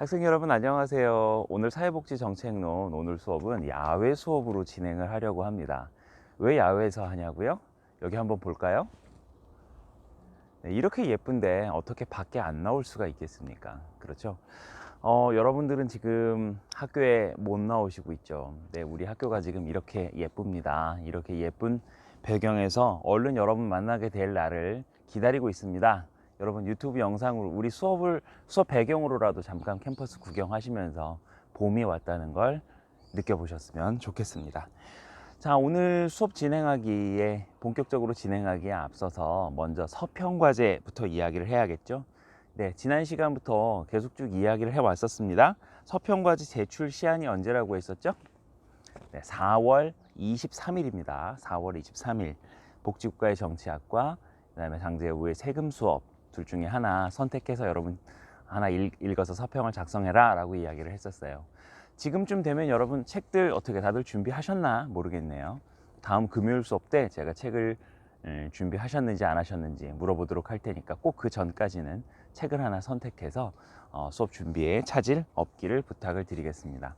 학생 여러분 안녕하세요. 오늘 사회복지정책론 오늘 수업은 야외 수업으로 진행을 하려고 합니다. 왜 야외에서 하냐고요? 여기 한번 볼까요? 네, 이렇게 예쁜데 어떻게 밖에 안 나올 수가 있겠습니까? 그렇죠? 여러분들은 지금 학교에 못 나오시고 있죠. 네, 우리 학교가 지금 이렇게 예쁩니다. 이렇게 예쁜 배경에서 얼른 여러분 만나게 될 날을 기다리고 있습니다. 여러분 유튜브 영상으로 우리 수업 배경으로라도 잠깐 캠퍼스 구경하시면서 봄이 왔다는 걸 느껴보셨으면 좋겠습니다. 자, 오늘 수업 진행하기에 본격적으로 진행하기에 앞서서 먼저 서평 과제부터 이야기를 해야겠죠. 네, 지난 시간부터 계속 쭉 이야기를 해 왔었습니다. 서평 과제 제출 시한이 언제라고 했었죠? 네, 4월 23일입니다. 4월 23일 복지국가의 정치학과 그다음에 장제우의 세금 수업 둘 중에 하나 선택해서 여러분 하나 읽어서 서평을 작성해라 라고 이야기를 했었어요. 지금쯤 되면 여러분 책들 어떻게 다들 준비하셨나 모르겠네요. 다음 금요일 수업 때 제가 책을 준비하셨는지 안 하셨는지 물어보도록 할 테니까 꼭 그 전까지는 책을 하나 선택해서 수업 준비에 차질 없기를 부탁을 드리겠습니다.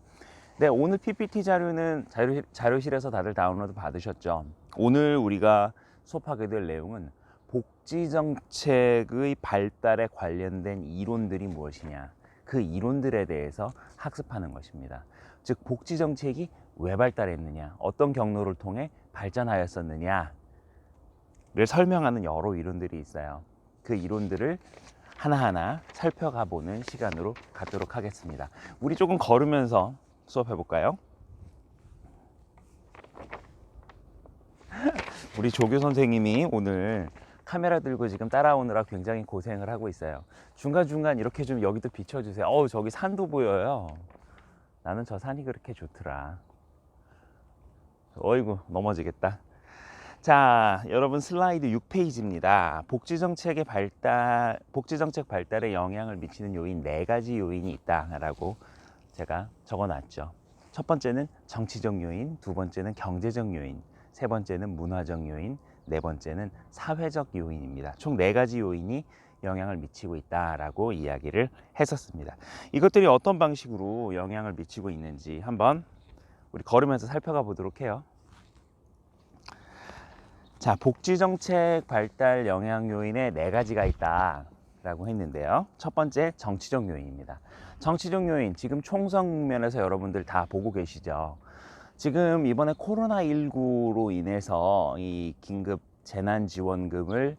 네, 오늘 PPT 자료는 자료실에서 다들 다운로드 받으셨죠? 오늘 우리가 수업하게 될 내용은 복지정책의 발달에 관련된 이론들이 무엇이냐, 그 이론들에 대해서 학습하는 것입니다. 즉 복지정책이 왜 발달했느냐, 어떤 경로를 통해 발전하였었느냐를 설명하는 여러 이론들이 있어요. 그 이론들을 하나하나 살펴가 보는 시간으로 갖도록 하겠습니다. 우리 조금 걸으면서 수업해 볼까요? 우리 조교 선생님이 오늘 카메라 들고 지금 따라오느라 굉장히 고생을 하고 있어요. 중간중간 이렇게 좀 여기도 비춰주세요. 저기 산도 보여요. 나는 저 산이 그렇게 좋더라. 어이구 넘어지겠다. 자, 여러분 슬라이드 6페이지입니다. 복지정책 발달에 영향을 미치는 요인 4가지 요인이 있다라고 제가 적어놨죠. 첫 번째는 정치적 요인, 두 번째는 경제적 요인, 세 번째는 문화적 요인, 네 번째는 사회적 요인입니다. 총 4가지 요인이 영향을 미치고 있다라고 이야기를 했었습니다. 이것들이 어떤 방식으로 영향을 미치고 있는지 한번 우리 걸으면서 살펴가 보도록 해요. 자, 복지정책 발달 영향 요인에 4가지가 있다라고 했는데요. 첫 번째 정치적 요인입니다. 정치적 요인, 지금 총선 국면에서 여러분들 다 보고 계시죠. 지금 이번에 코로나19로 인해서 이 긴급 재난지원금을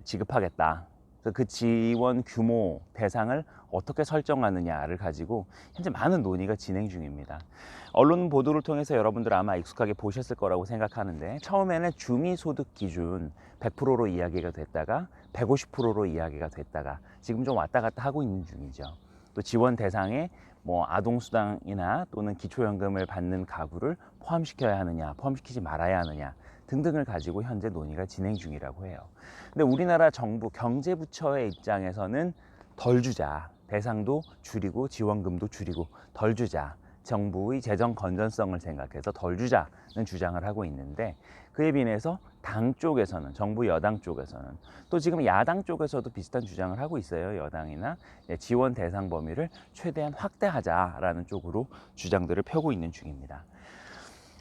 지급하겠다. 그 지원 규모 대상을 어떻게 설정하느냐를 가지고 현재 많은 논의가 진행 중입니다. 언론 보도를 통해서 여러분들 아마 익숙하게 보셨을 거라고 생각하는데, 처음에는 중위소득 기준 100%로 이야기가 됐다가 150%로 이야기가 됐다가 지금 좀 왔다 갔다 하고 있는 중이죠. 또 지원 대상에 뭐 아동수당이나 또는 기초연금을 받는 가구를 포함시켜야 하느냐, 포함시키지 말아야 하느냐 등등을 가지고 현재 논의가 진행 중이라고 해요. 근데 우리나라 정부 경제부처의 입장에서는 덜 주자, 대상도 줄이고 지원금도 줄이고 덜 주자, 정부의 재정 건전성을 생각해서 덜 주자는 주장을 하고 있는데, 그에 비해서 당 쪽에서는, 정부 여당 쪽에서는, 또 지금 야당 쪽에서도 비슷한 주장을 하고 있어요. 여당이나 지원 대상 범위를 최대한 확대하자라는 쪽으로 주장들을 펴고 있는 중입니다.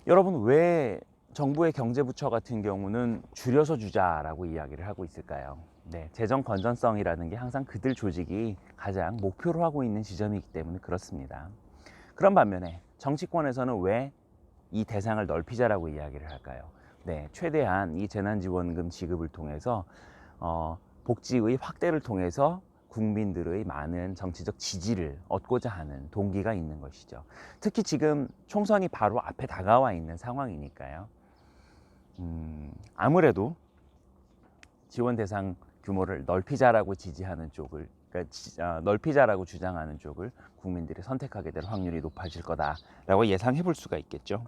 여러분, 왜 정부의 경제부처 같은 경우는 줄여서 주자라고 이야기를 하고 있을까요? 네, 재정 건전성이라는 게 항상 그들 조직이 가장 목표로 하고 있는 지점이기 때문에 그렇습니다. 그런 반면에 정치권에서는 왜 이 대상을 넓히자라고 이야기를 할까요? 네, 최대한 이 재난지원금 지급을 통해서 복지의 확대를 통해서 국민들의 많은 정치적 지지를 얻고자 하는 동기가 있는 것이죠. 특히 지금 총선이 바로 앞에 다가와 있는 상황이니까요. 아무래도 지원 대상 규모를 넓히자라고 지지하는 쪽을, 그러니까 넓히자라고 주장하는 쪽을 국민들이 선택하게 될 확률이 높아질 거다라고 예상해 볼 수가 있겠죠.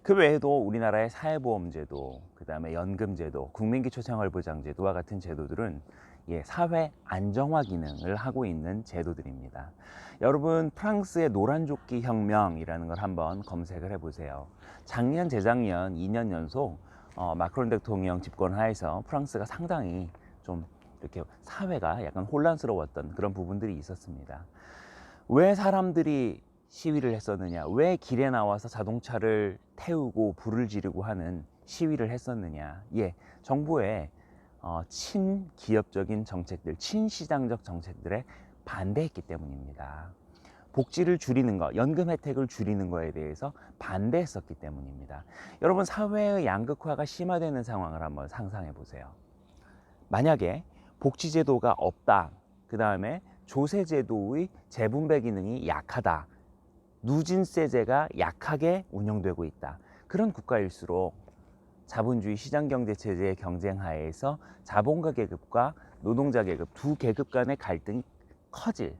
그 외에도 우리나라의 사회보험제도, 그 다음에 연금제도, 국민기초생활보장제도와 같은 제도들은 사회 안정화 기능을 하고 있는 제도들입니다. 여러분, 프랑스의 노란조끼 혁명이라는 걸 한번 검색을 해보세요. 작년, 재작년 2년 연속 마크롱 대통령 집권 하에서 프랑스가 상당히 좀 이렇게 사회가 약간 혼란스러웠던 그런 부분들이 있었습니다. 왜 사람들이 시위를 했었느냐, 왜 길에 나와서 자동차를 태우고 불을 지르고 하는 시위를 했었느냐. 예, 정부의 친기업적인 정책들, 친시장적 정책들에 반대했기 때문입니다. 복지를 줄이는 것, 연금 혜택을 줄이는 것에 대해서 반대했었기 때문입니다. 여러분, 사회의 양극화가 심화되는 상황을 한번 상상해 보세요. 만약에 복지제도가 없다, 그 다음에 조세제도의 재분배 기능이 약하다, 누진세제가 약하게 운영되고 있다, 그런 국가일수록 자본주의 시장경제체제의 경쟁하에서 자본가 계급과 노동자 계급 두 계급 간의 갈등이 커질,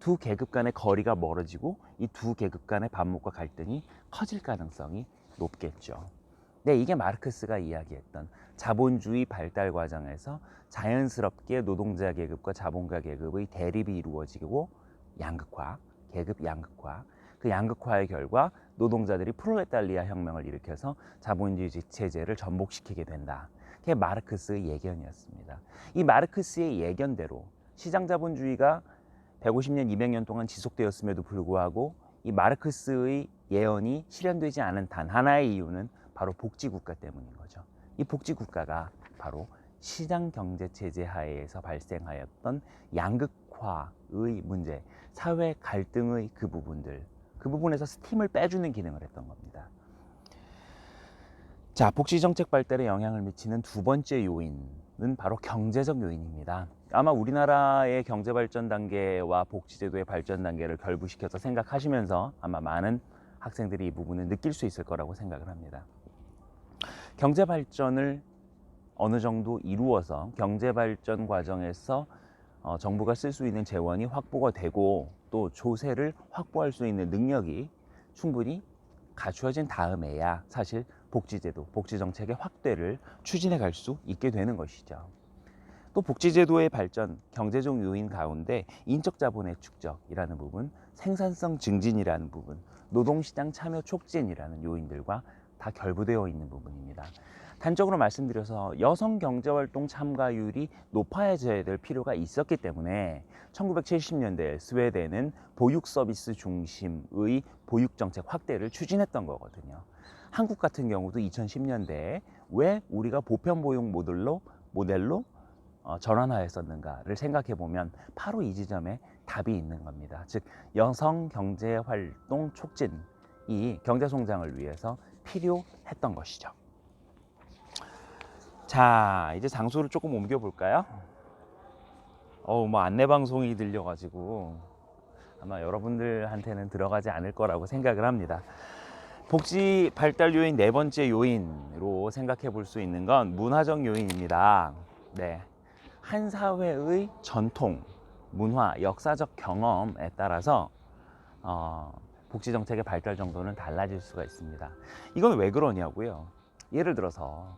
두 계급 간의 거리가 멀어지고 이 두 계급 간의 반목과 갈등이 커질 가능성이 높겠죠. 네, 이게 마르크스가 이야기했던 자본주의 발달 과정에서 자연스럽게 노동자 계급과 자본가 계급의 대립이 이루어지고 양극화, 계급 양극화, 그 양극화의 결과 노동자들이 프롤레타리아 혁명을 일으켜서 자본주의 체제를 전복시키게 된다. 그게 마르크스의 예견이었습니다. 이 마르크스의 예견대로 시장 자본주의가 150년, 200년 동안 지속되었음에도 불구하고 이 마르크스의 예언이 실현되지 않은 단 하나의 이유는 바로 복지국가 때문인 거죠. 이 복지국가가 바로 시장경제체제 하에서 발생하였던 양극화의 문제, 사회 갈등의 그 부분들, 그 부분에서 스팀을 빼주는 기능을 했던 겁니다. 자, 복지정책 발달에 영향을 미치는 두 번째 요인은 바로 경제적 요인입니다. 아마 우리나라의 경제발전 단계와 복지제도의 발전 단계를 결부시켜서 생각하시면서 아마 많은 학생들이 이 부분을 느낄 수 있을 거라고 생각을 합니다. 경제발전을 어느 정도 이루어서 경제발전 과정에서 정부가 쓸 수 있는 재원이 확보가 되고 또 조세를 확보할 수 있는 능력이 충분히 갖추어진 다음에야 사실 복지제도, 복지정책의 확대를 추진해 갈 수 있게 되는 것이죠. 또 복지제도의 발전, 경제적 요인 가운데 인적 자본의 축적이라는 부분, 생산성 증진이라는 부분, 노동시장 참여 촉진이라는 요인들과 다 결부되어 있는 부분입니다. 단적으로 말씀드려서 여성 경제활동 참가율이 높아져야 될 필요가 있었기 때문에 1970년대 스웨덴은 보육 서비스 중심의 보육 정책 확대를 추진했던 거거든요. 한국 같은 경우도 2010년대에 왜 우리가 보편 보육 모델로 전환하였었는가를 생각해 보면 바로 이 지점에 답이 있는 겁니다. 즉 여성 경제 활동 촉진이 경제 성장을 위해서 필요했던 것이죠. 자, 이제 장소를 조금 옮겨 볼까요? 뭐 안내 방송이 들려가지고 아마 여러분들한테는 들어가지 않을 거라고 생각을 합니다. 복지 발달 요인 네 번째 요인으로 생각해 볼 수 있는 건 문화적 요인입니다. 네. 한 사회의 전통, 문화, 역사적 경험에 따라서 복지 정책의 발달 정도는 달라질 수가 있습니다. 이건 왜 그러냐고요? 예를 들어서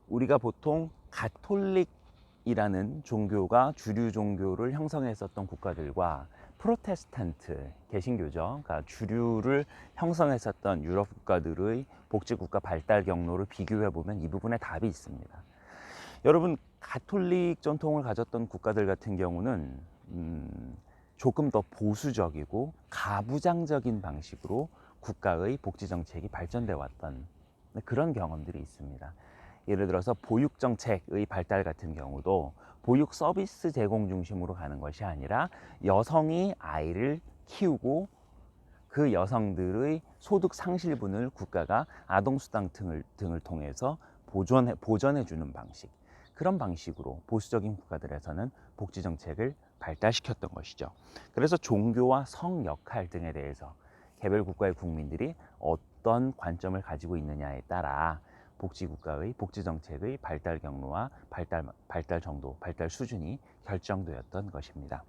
우리가 보통 가톨릭이라는 종교가 주류 종교를 형성했었던 국가들과 프로테스탄트, 개신교죠. 그러니까 주류를 형성했었던 유럽 국가들의 복지국가 발달 경로를 비교해 보면 이 부분에 답이 있습니다. 여러분, 가톨릭 전통을 가졌던 국가들 같은 경우는 조금 더 보수적이고 가부장적인 방식으로 국가의 복지 정책이 발전돼 왔던 그런 경험들이 있습니다. 예를 들어서 보육 정책의 발달 같은 경우도 보육 서비스 제공 중심으로 가는 것이 아니라 여성이 아이를 키우고 그 여성들의 소득 상실분을 국가가 아동수당 등을 통해서 보전해 주는 방식, 그런 방식으로 보수적인 국가들에서는 복지 정책을 발달시켰던 것이죠. 그래서 종교와 성 역할 등에 대해서 개별 국가의 국민들이 어떤 관점을 가지고 있느냐에 따라 복지국가의 복지정책의 발달 경로와 발달 정도, 발달 수준이 결정되었던 것입니다.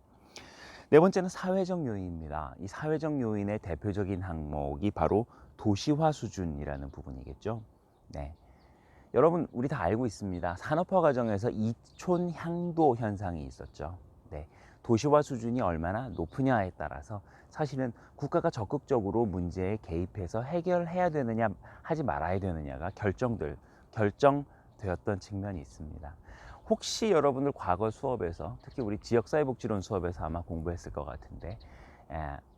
네 번째는 사회적 요인입니다. 이 사회적 요인의 대표적인 항목이 바로 도시화 수준이라는 부분이겠죠. 네. 여러분, 우리 다 알고 있습니다. 산업화 과정에서 이촌 향도 현상이 있었죠. 네. 도시화 수준이 얼마나 높으냐에 따라서 사실은 국가가 적극적으로 문제에 개입해서 해결해야 되느냐 하지 말아야 되느냐가 결정되었던 측면이 있습니다. 혹시 여러분들 과거 수업에서 특히 우리 지역사회복지론 수업에서 아마 공부했을 것 같은데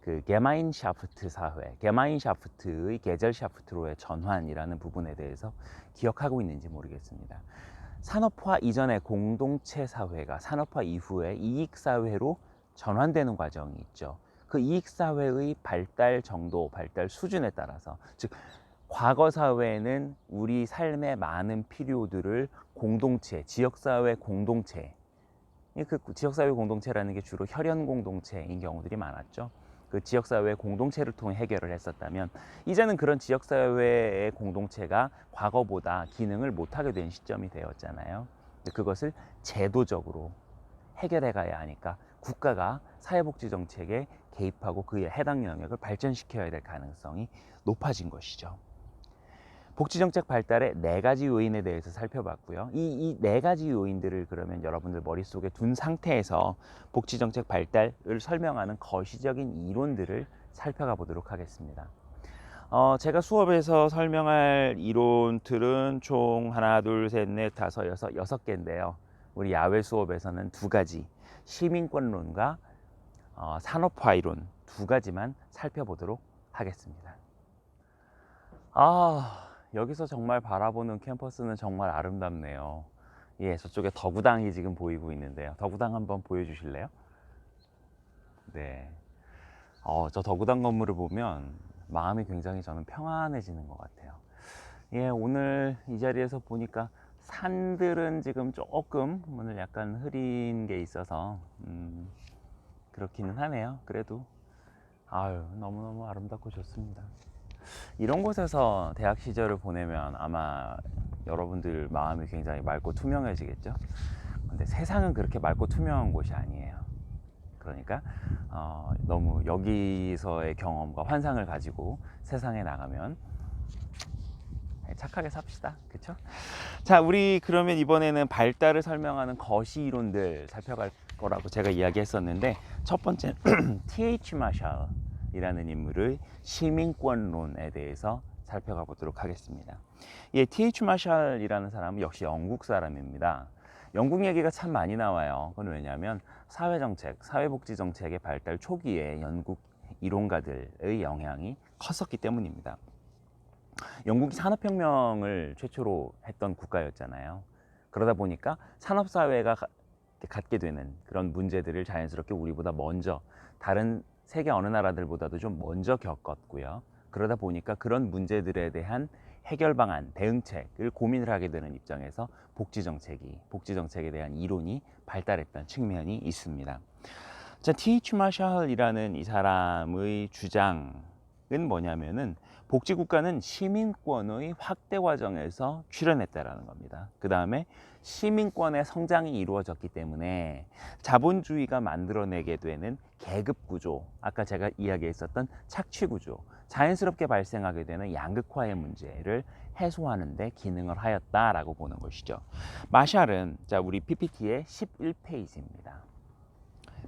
그 게마인샤프트 사회, 게마인샤프트의 게젤샤프트로의 전환이라는 부분에 대해서 기억하고 있는지 모르겠습니다. 산업화 이전의 공동체 사회가 산업화 이후에 이익사회로 전환되는 과정이 있죠. 그 이익사회의 발달 정도, 발달 수준에 따라서, 즉 과거 사회는 우리 삶의 많은 필요들을 공동체, 지역사회 공동체, 그 지역사회 공동체라는 게 주로 혈연 공동체인 경우들이 많았죠. 그 지역사회 공동체를 통해 해결을 했었다면, 이제는 그런 지역사회의 공동체가 과거보다 기능을 못하게 된 시점이 되었잖아요. 그것을 제도적으로 해결해 가야 하니까 국가가 사회복지 정책에 개입하고 그에 해당 영역을 발전시켜야 될 가능성이 높아진 것이죠. 복지정책 발달의 4가지 요인에 대해서 살펴봤고요. 이 4가지 요인들을 그러면 여러분들 머릿속에 둔 상태에서 복지정책 발달을 설명하는 거시적인 이론들을 살펴가 보도록 하겠습니다. 제가 수업에서 설명할 이론들은 총 하나, 둘, 셋, 넷, 다섯, 여섯 개인데요. 우리 야외 수업에서는 2가지, 시민권론과 산업화 이론 2가지만 살펴보도록 하겠습니다. 여기서 정말 바라보는 캠퍼스는 정말 아름답네요. 예, 저쪽에 덕우당이 지금 보이고 있는데요. 덕우당 한번 보여주실래요? 네. 저 덕우당 건물을 보면 마음이 굉장히 저는 평안해지는 것 같아요. 예, 오늘 이 자리에서 보니까 산들은 지금 조금 오늘 약간 흐린 게 있어서 그렇기는 하네요. 그래도 너무너무 아름답고 좋습니다. 이런 곳에서 대학 시절을 보내면 아마 여러분들 마음이 굉장히 맑고 투명해지겠죠. 근데 세상은 그렇게 맑고 투명한 곳이 아니에요. 그러니까 너무 여기서의 경험과 환상을 가지고 세상에 나가면 착하게 삽시다. 그렇죠? 자, 우리 그러면 이번에는 발달을 설명하는 거시 이론들 살펴갈 거라고 제가 이야기했었는데, 첫 번째 T.H. 마샬이라는 인물의 시민권론에 대해서 살펴가 보도록 하겠습니다. 예, T.H. 마샬이라는 사람은 역시 영국 사람입니다. 영국 얘기가 참 많이 나와요. 그건 왜냐하면 사회정책, 사회복지정책의 발달 초기에 영국 이론가들의 영향이 컸었기 때문입니다. 영국이 산업혁명을 최초로 했던 국가였잖아요. 그러다 보니까 산업사회가 갖게 되는 그런 문제들을 자연스럽게 우리보다 먼저, 다른 세계 어느 나라들보다도 좀 먼저 겪었고요. 그러다 보니까 그런 문제들에 대한 해결 방안, 대응책을 고민을 하게 되는 입장에서 복지정책에 대한 이론이 발달했던 측면이 있습니다. 자, T.H. 마샬이라는 이 사람의 주장은 뭐냐면은, 복지국가는 시민권의 확대 과정에서 출현했다라는 겁니다. 그 다음에 시민권의 성장이 이루어졌기 때문에 자본주의가 만들어내게 되는 계급구조, 아까 제가 이야기했었던 착취구조, 자연스럽게 발생하게 되는 양극화의 문제를 해소하는 데 기능을 하였다라고 보는 것이죠. 마샬은, 자, 우리 PPT의 11페이지입니다.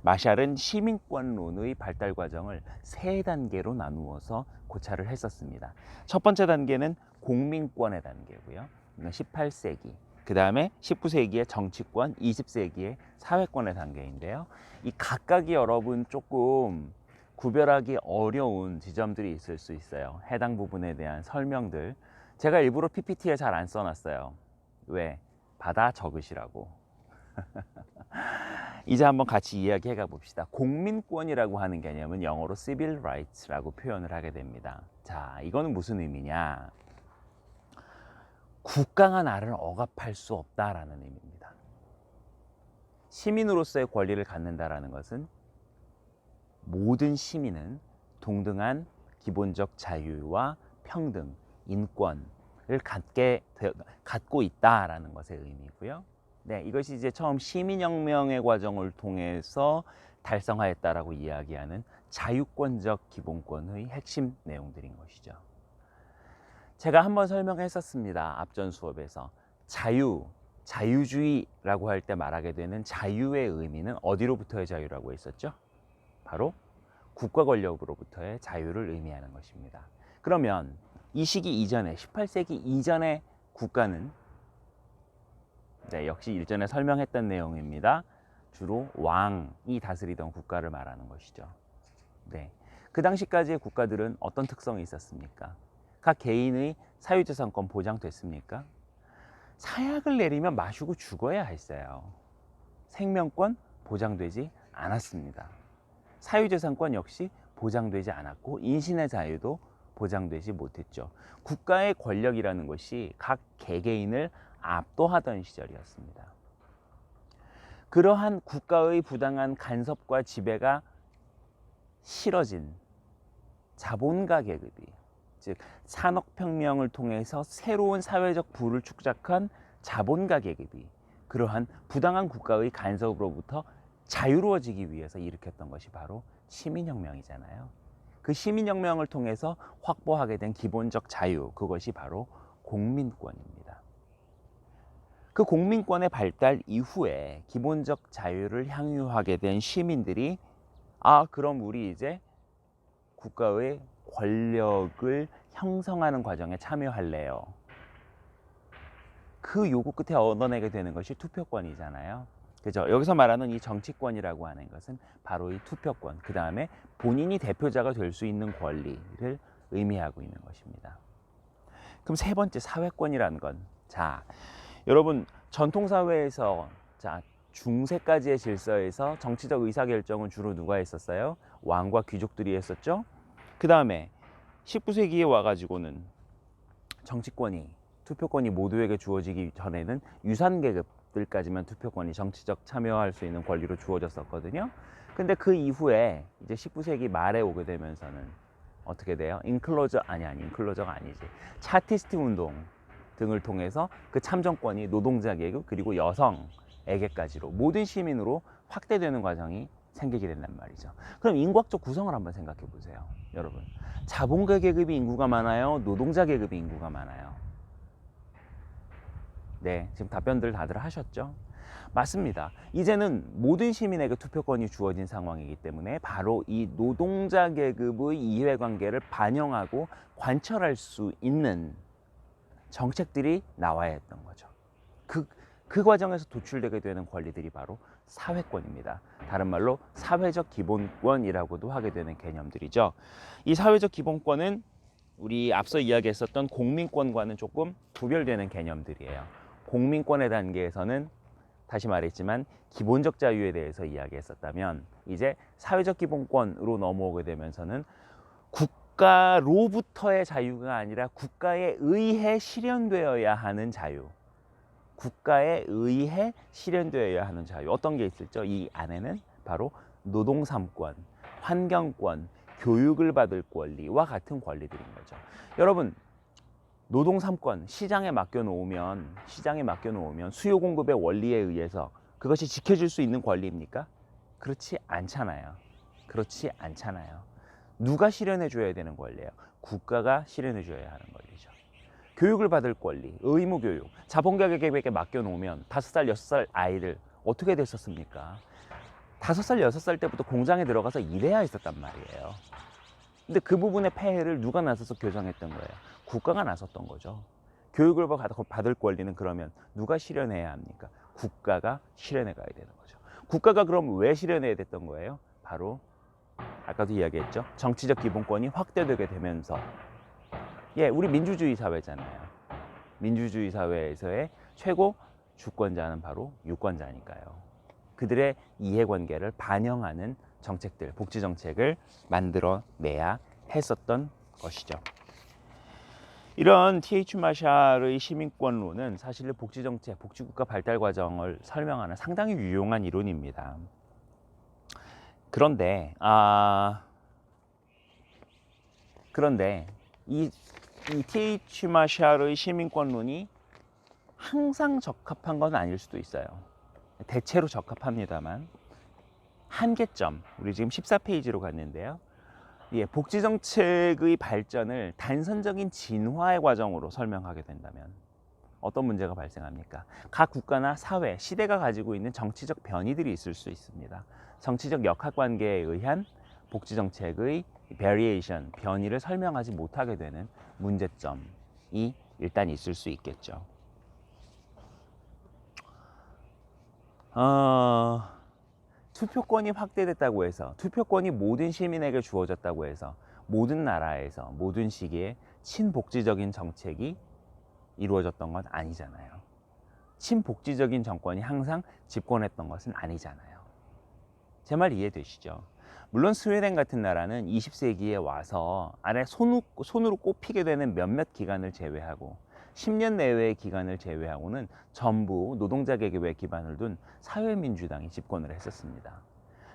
마샬은 시민권론의 발달 과정을 3단계로 나누어서 고찰을 했었습니다. 첫 번째 단계는 공민권의 단계고요. 18세기. 그 다음에 19세기의 정치권, 20세기의 사회권의 단계인데요. 이 각각이 여러분 조금 구별하기 어려운 지점들이 있을 수 있어요. 해당 부분에 대한 설명들. 제가 일부러 PPT에 잘 안 써놨어요. 왜? 받아 적으시라고. 이제 한번 같이 이야기해 가 봅시다. 공민권이라고 하는 개념은 영어로 civil rights라고 표현을 하게 됩니다. 자, 이거는 무슨 의미냐? 국가가 나를 억압할 수 없다라는 의미입니다. 시민으로서의 권리를 갖는다라는 것은 모든 시민은 동등한 기본적 자유와 평등, 인권을 갖고 있다라는 것의 의미고요. 네, 이것이 이제 처음 시민혁명의 과정을 통해서 달성하였다라고 이야기하는 자유권적 기본권의 핵심 내용들인 것이죠. 제가 한번 설명했었습니다. 앞전 수업에서 자유주의라고 할 때 말하게 되는 자유의 의미는 어디로부터의 자유라고 했었죠? 바로 국가 권력으로부터의 자유를 의미하는 것입니다. 그러면 이 시기 이전에, 18세기 이전의 국가는 네, 역시 일전에 설명했던 내용입니다. 주로 왕이 다스리던 국가를 말하는 것이죠. 네, 그 당시까지의 국가들은 어떤 특성이 있었습니까? 각 개인의 사유재산권 보장됐습니까? 사약을 내리면 마시고 죽어야 했어요. 생명권 보장되지 않았습니다. 사유재산권 역시 보장되지 않았고 인신의 자유도 보장되지 못했죠. 국가의 권력이라는 것이 각 개개인을 압도하던 시절이었습니다. 그러한 국가의 부당한 간섭과 지배가 싫어진 자본가 계급이, 즉 산업혁명을 통해서 새로운 사회적 부를 축적한 자본가 계급이 그러한 부당한 국가의 간섭으로부터 자유로워지기 위해서 일으켰던 것이 바로 시민혁명이잖아요. 그 시민혁명을 통해서 확보하게 된 기본적 자유, 그것이 바로 공민권입니다. 그 공민권의 발달 이후에 기본적 자유를 향유하게 된 시민들이 그럼 우리 이제 국가의 권력을 형성하는 과정에 참여할래요. 그 요구 끝에 얻어내게 되는 것이 투표권이잖아요. 그죠? 여기서 말하는 이 정치권이라고 하는 것은 바로 이 투표권, 그 다음에 본인이 대표자가 될 수 있는 권리를 의미하고 있는 것입니다. 그럼 세 번째 사회권이라는 건, 자, 여러분 전통사회에서 중세까지의 질서에서 정치적 의사결정은 주로 누가 했었어요? 왕과 귀족들이 했었죠. 그 다음에 19세기에 와가지고는 정치권이, 투표권이 모두에게 주어지기 전에는 유산계급들까지만 투표권이, 정치적 참여할 수 있는 권리로 주어졌었거든요. 근데 그 이후에 이제 19세기 말에 오게 되면서는 어떻게 돼요? 인클로저가 아니지. 차티스트 운동 등을 통해서 그 참정권이 노동자 계급 그리고 여성에게까지로 모든 시민으로 확대되는 과정이 생기게 된단 말이죠. 그럼 인구학적 구성을 한번 생각해 보세요. 여러분, 자본가 계급이 인구가 많아요? 노동자 계급이 인구가 많아요? 네, 지금 답변들 다들 하셨죠? 맞습니다. 이제는 모든 시민에게 투표권이 주어진 상황이기 때문에 바로 이 노동자 계급의 이해관계를 반영하고 관철할 수 있는 정책들이 나와야 했던 거죠. 그 과정에서 도출되게 되는 권리들이 바로 사회권입니다. 다른 말로 사회적 기본권이라고도 하게 되는 개념들이죠. 이 사회적 기본권은 우리 앞서 이야기했었던 공민권과는 조금 구별되는 개념들이에요. 공민권의 단계에서는 다시 말했지만 기본적 자유에 대해서 이야기했었다면, 이제 사회적 기본권으로 넘어오게 되면서는 국가로부터의 자유가 아니라 국가에 의해 실현되어야 하는 자유, 국가에 의해 실현되어야 하는 자유, 어떤 게 있을죠? 이 안에는 바로 노동 3권, 환경권, 교육을 받을 권리와 같은 권리들인 거죠. 여러분, 노동 3권 시장에 맡겨놓으면 수요 공급의 원리에 의해서 그것이 지켜질 수 있는 권리입니까? 그렇지 않잖아요. 누가 실현해 줘야 되는 권리예요? 국가가 실현해 줘야 하는 권리죠. 교육을 받을 권리, 의무 교육, 자본가 계급에게 맡겨놓으면 5살, 6살 아이들 어떻게 됐었습니까? 5살, 6살 때부터 공장에 들어가서 일해야 했었단 말이에요. 근데 그 부분의 폐해를 누가 나서서 교정했던 거예요? 국가가 나섰던 거죠. 교육을 받을 권리는 그러면 누가 실현해야 합니까? 국가가 실현해 가야 되는 거죠. 국가가 그럼 왜 실현해야 됐던 거예요? 바로 아까도 이야기했죠. 정치적 기본권이 확대되게 되면서, 우리 민주주의 사회잖아요. 민주주의 사회에서의 최고 주권자는 바로 유권자니까요. 그들의 이해관계를 반영하는 정책들, 복지 정책을 만들어내야 했었던 것이죠. 이런 T.H. 마샬의 시민권론은 사실 복지 정책, 복지국가 발달 과정을 설명하는 상당히 유용한 이론입니다. 그런데 이 T.H. 마샬의 시민권론이 항상 적합한 건 아닐 수도 있어요. 대체로 적합합니다만 한계점, 우리 지금 14페이지로 갔는데요. 복지정책의 발전을 단선적인 진화의 과정으로 설명하게 된다면 어떤 문제가 발생합니까? 각 국가나 사회, 시대가 가지고 있는 정치적 변이들이 있을 수 있습니다. 정치적 역학관계에 의한 복지정책의 베리에이션, 변이를 설명하지 못하게 되는 문제점이 일단 있을 수 있겠죠. 투표권이 확대됐다고 해서, 투표권이 모든 시민에게 주어졌다고 해서 모든 나라에서 모든 시기에 친복지적인 정책이 이루어졌던 건 아니잖아요. 친복지적인 정권이 항상 집권했던 것은 아니잖아요. 제 말 이해되시죠? 물론 스웨덴 같은 나라는 20세기에 와서 안에 손으로 꼽히게 되는 몇몇 기관을 제외하고 10년 내외의 기관을 제외하고는 전부 노동자 계급에 기반을 둔 사회민주당이 집권을 했었습니다.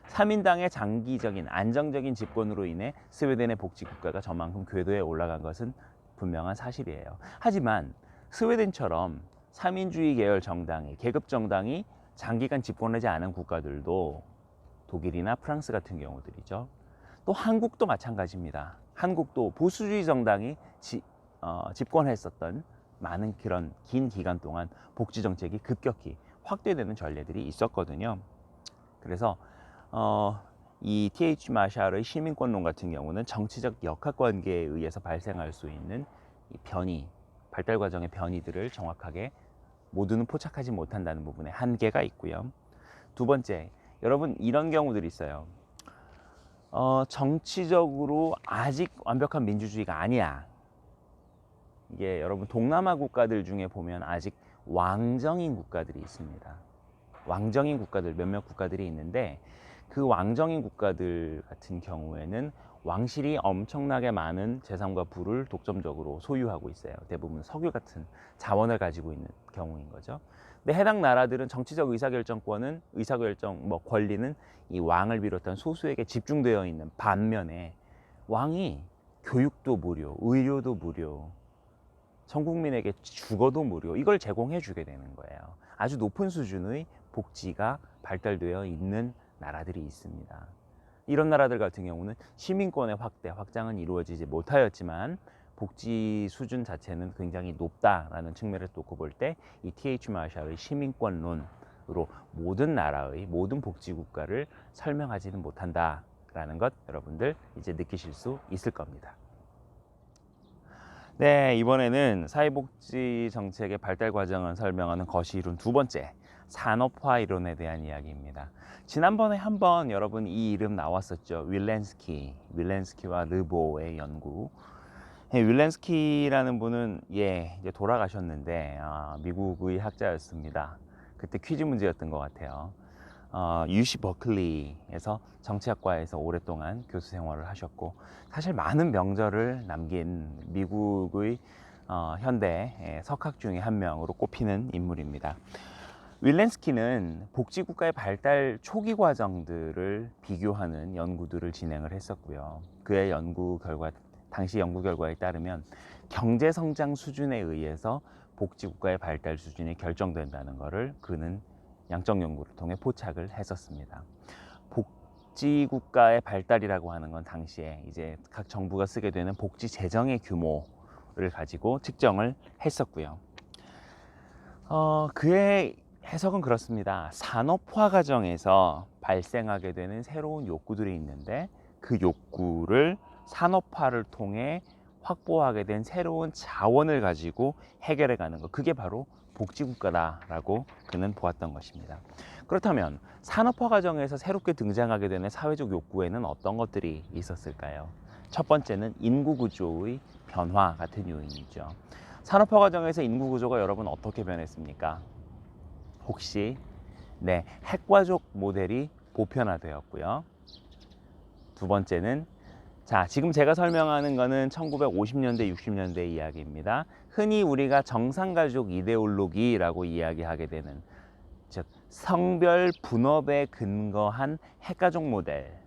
3인당의 장기적인 안정적인 집권으로 인해 스웨덴의 복지국가가 저만큼 궤도에 올라간 것은 분명한 사실이에요. 하지만 스웨덴처럼 3인주의 계열 정당이, 계급 정당이 장기간 집권하지 않은 국가들도 독일이나 프랑스 같은 경우들이죠. 또 한국도 마찬가지입니다. 한국도 보수주의 정당이 집권했었던 많은 그런 긴 기간 동안 복지 정책이 급격히 확대되는 전례들이 있었거든요. 그래서 이 T.H. 마샬의 시민권론 같은 경우는 정치적 역학관계에 의해서 발생할 수 있는 이 변이, 발달 과정의 변이들을 정확하게 모두는 포착하지 못한다는 부분에 한계가 있고요. 두 번째, 여러분 이런 경우들이 있어요. 정치적으로 아직 완벽한 민주주의가 아니야. 이게 여러분 동남아 국가들 중에 보면 아직 왕정인 국가들이 있습니다. 왕정인 국가들, 몇몇 국가들이 있는데 그 왕정인 국가들 같은 경우에는 왕실이 엄청나게 많은 재산과 부를 독점적으로 소유하고 있어요. 대부분 석유 같은 자원을 가지고 있는 경우인 거죠. 근데 해당 나라들은 정치적 권리는 이 왕을 비롯한 소수에게 집중되어 있는 반면에 왕이 교육도 무료, 의료도 무료, 전 국민에게 주거도 무료, 이걸 제공해 주게 되는 거예요. 아주 높은 수준의 복지가 발달되어 있는 나라들이 있습니다. 이런 나라들 같은 경우는 시민권의 확장은 이루어지지 못하였지만 복지 수준 자체는 굉장히 높다라는 측면을 놓고 볼 때 이 T.H. 마샬의 시민권론으로 모든 나라의 모든 복지 국가를 설명하지는 못한다라는 것 여러분들 이제 느끼실 수 있을 겁니다. 네, 이번에는 사회복지 정책의 발달 과정을 설명하는 것이 이룬 두 번째, 산업화 이론에 대한 이야기입니다. 지난번에 한번 여러분 이 이름 나왔었죠. 윌렌스키와 르보의 연구. 윌렌스키라는 분은 이제 돌아가셨는데 미국의 학자였습니다. 그때 퀴즈 문제였던 것 같아요. UC 버클리에서 정치학과에서 오랫동안 교수 생활을 하셨고 사실 많은 명절을 남긴 미국의 현대 석학 중에 한 명으로 꼽히는 인물입니다. 윌렌스키는 복지국가의 발달 초기 과정들을 비교하는 연구들을 진행을 했었고요. 그의 당시 연구 결과에 따르면 경제 성장 수준에 의해서 복지국가의 발달 수준이 결정된다는 것을 그는 양적 연구를 통해 포착을 했었습니다. 복지국가의 발달이라고 하는 건 당시에 이제 각 정부가 쓰게 되는 복지 재정의 규모를 가지고 측정을 했었고요. 그의 해석은 그렇습니다. 산업화 과정에서 발생하게 되는 새로운 욕구들이 있는데 그 욕구를 산업화를 통해 확보하게 된 새로운 자원을 가지고 해결해 가는 것, 그게 바로 복지국가다라고 그는 보았던 것입니다. 그렇다면 산업화 과정에서 새롭게 등장하게 되는 사회적 욕구에는 어떤 것들이 있었을까요? 첫 번째는 인구구조의 변화 같은 요인이죠. 산업화 과정에서 인구구조가 여러분 어떻게 변했습니까? 혹시 핵가족 모델이 보편화되었고요. 두 번째는 지금 제가 설명하는 거는 1950년대, 60년대 이야기입니다. 흔히 우리가 정상가족 이데올로기라고 이야기하게 되는, 즉 성별 분업에 근거한 핵가족 모델.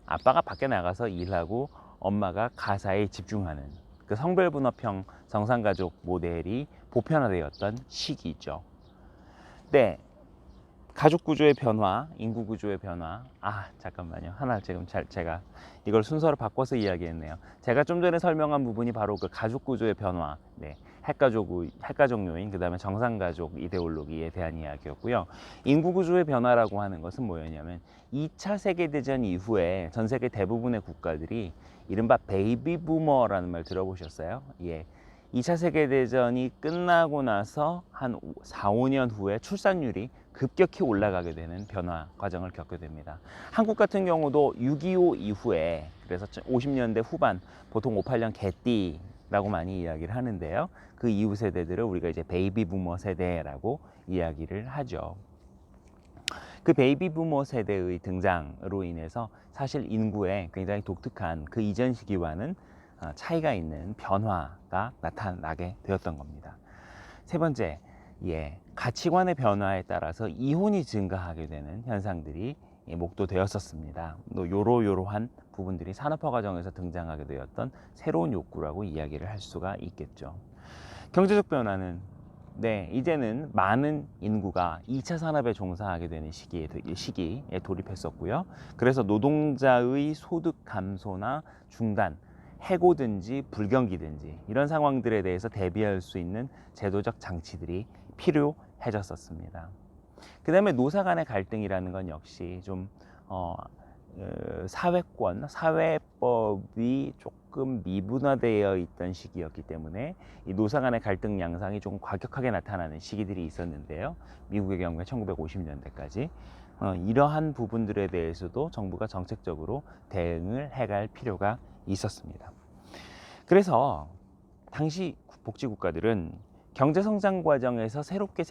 아빠가 밖에 나가서 일하고 엄마가 가사에 집중하는 그 성별 분업형 정상가족 모델이 보편화되었던 시기죠. 네, 가족 구조의 변화, 인구 구조의 변화. 잠깐만요. 지금 제가 이걸 순서를 바꿔서 이야기했네요. 제가 좀 전에 설명한 부분이 바로 그 가족 구조의 변화, 핵가족 요인, 그 다음에 정상가족 이데올로기에 대한 이야기였고요. 인구 구조의 변화라고 하는 것은 뭐였냐면 2차 세계대전 이후에 전 세계 대부분의 국가들이 이른바 베이비 부머라는 말 들어보셨어요? 2차 세계대전이 끝나고 나서 한 4, 5년 후에 출산율이 급격히 올라가게 되는 변화 과정을 겪게 됩니다. 한국 같은 경우도 6.25 이후에, 그래서 50년대 후반, 보통 58년 개띠라고 많이 이야기를 하는데요. 그 이후 세대들을 우리가 이제 베이비 부머 세대라고 이야기를 하죠. 그 베이비 부머 세대의 등장으로 인해서 사실 인구에 굉장히 독특한 그 이전 시기와는 차이가 있는 변화가 나타나게 되었던 겁니다. 세 번째, 가치관의 변화에 따라서 이혼이 증가하게 되는 현상들이 목도되었었습니다. 또 요러요러한 부분들이 산업화 과정에서 등장하게 되었던 새로운 욕구라고 이야기를 할 수가 있겠죠. 경제적 변화는 이제는 많은 인구가 2차 산업에 종사하게 되는 시기에 돌입했었고요. 그래서 노동자의 소득 감소나 중단, 해고든지 불경기든지 이런 상황들에 대해서 대비할 수 있는 제도적 장치들이 필요해졌었습니다. 그 다음에 노사 간의 갈등이라는 건 역시 좀 사회권, 사회법이 조금 미분화되어 있던 시기였기 때문에 이 노사 간의 갈등 양상이 조금 과격하게 나타나는 시기들이 있었는데요. 미국의 경우에 1950년대까지 이러한 부분들에 대해서도 정부가 정책적으로 대응을 해갈 필요가 있었습니다. 그래서 당시 복지국가들은 경제성장 과정에서 새롭게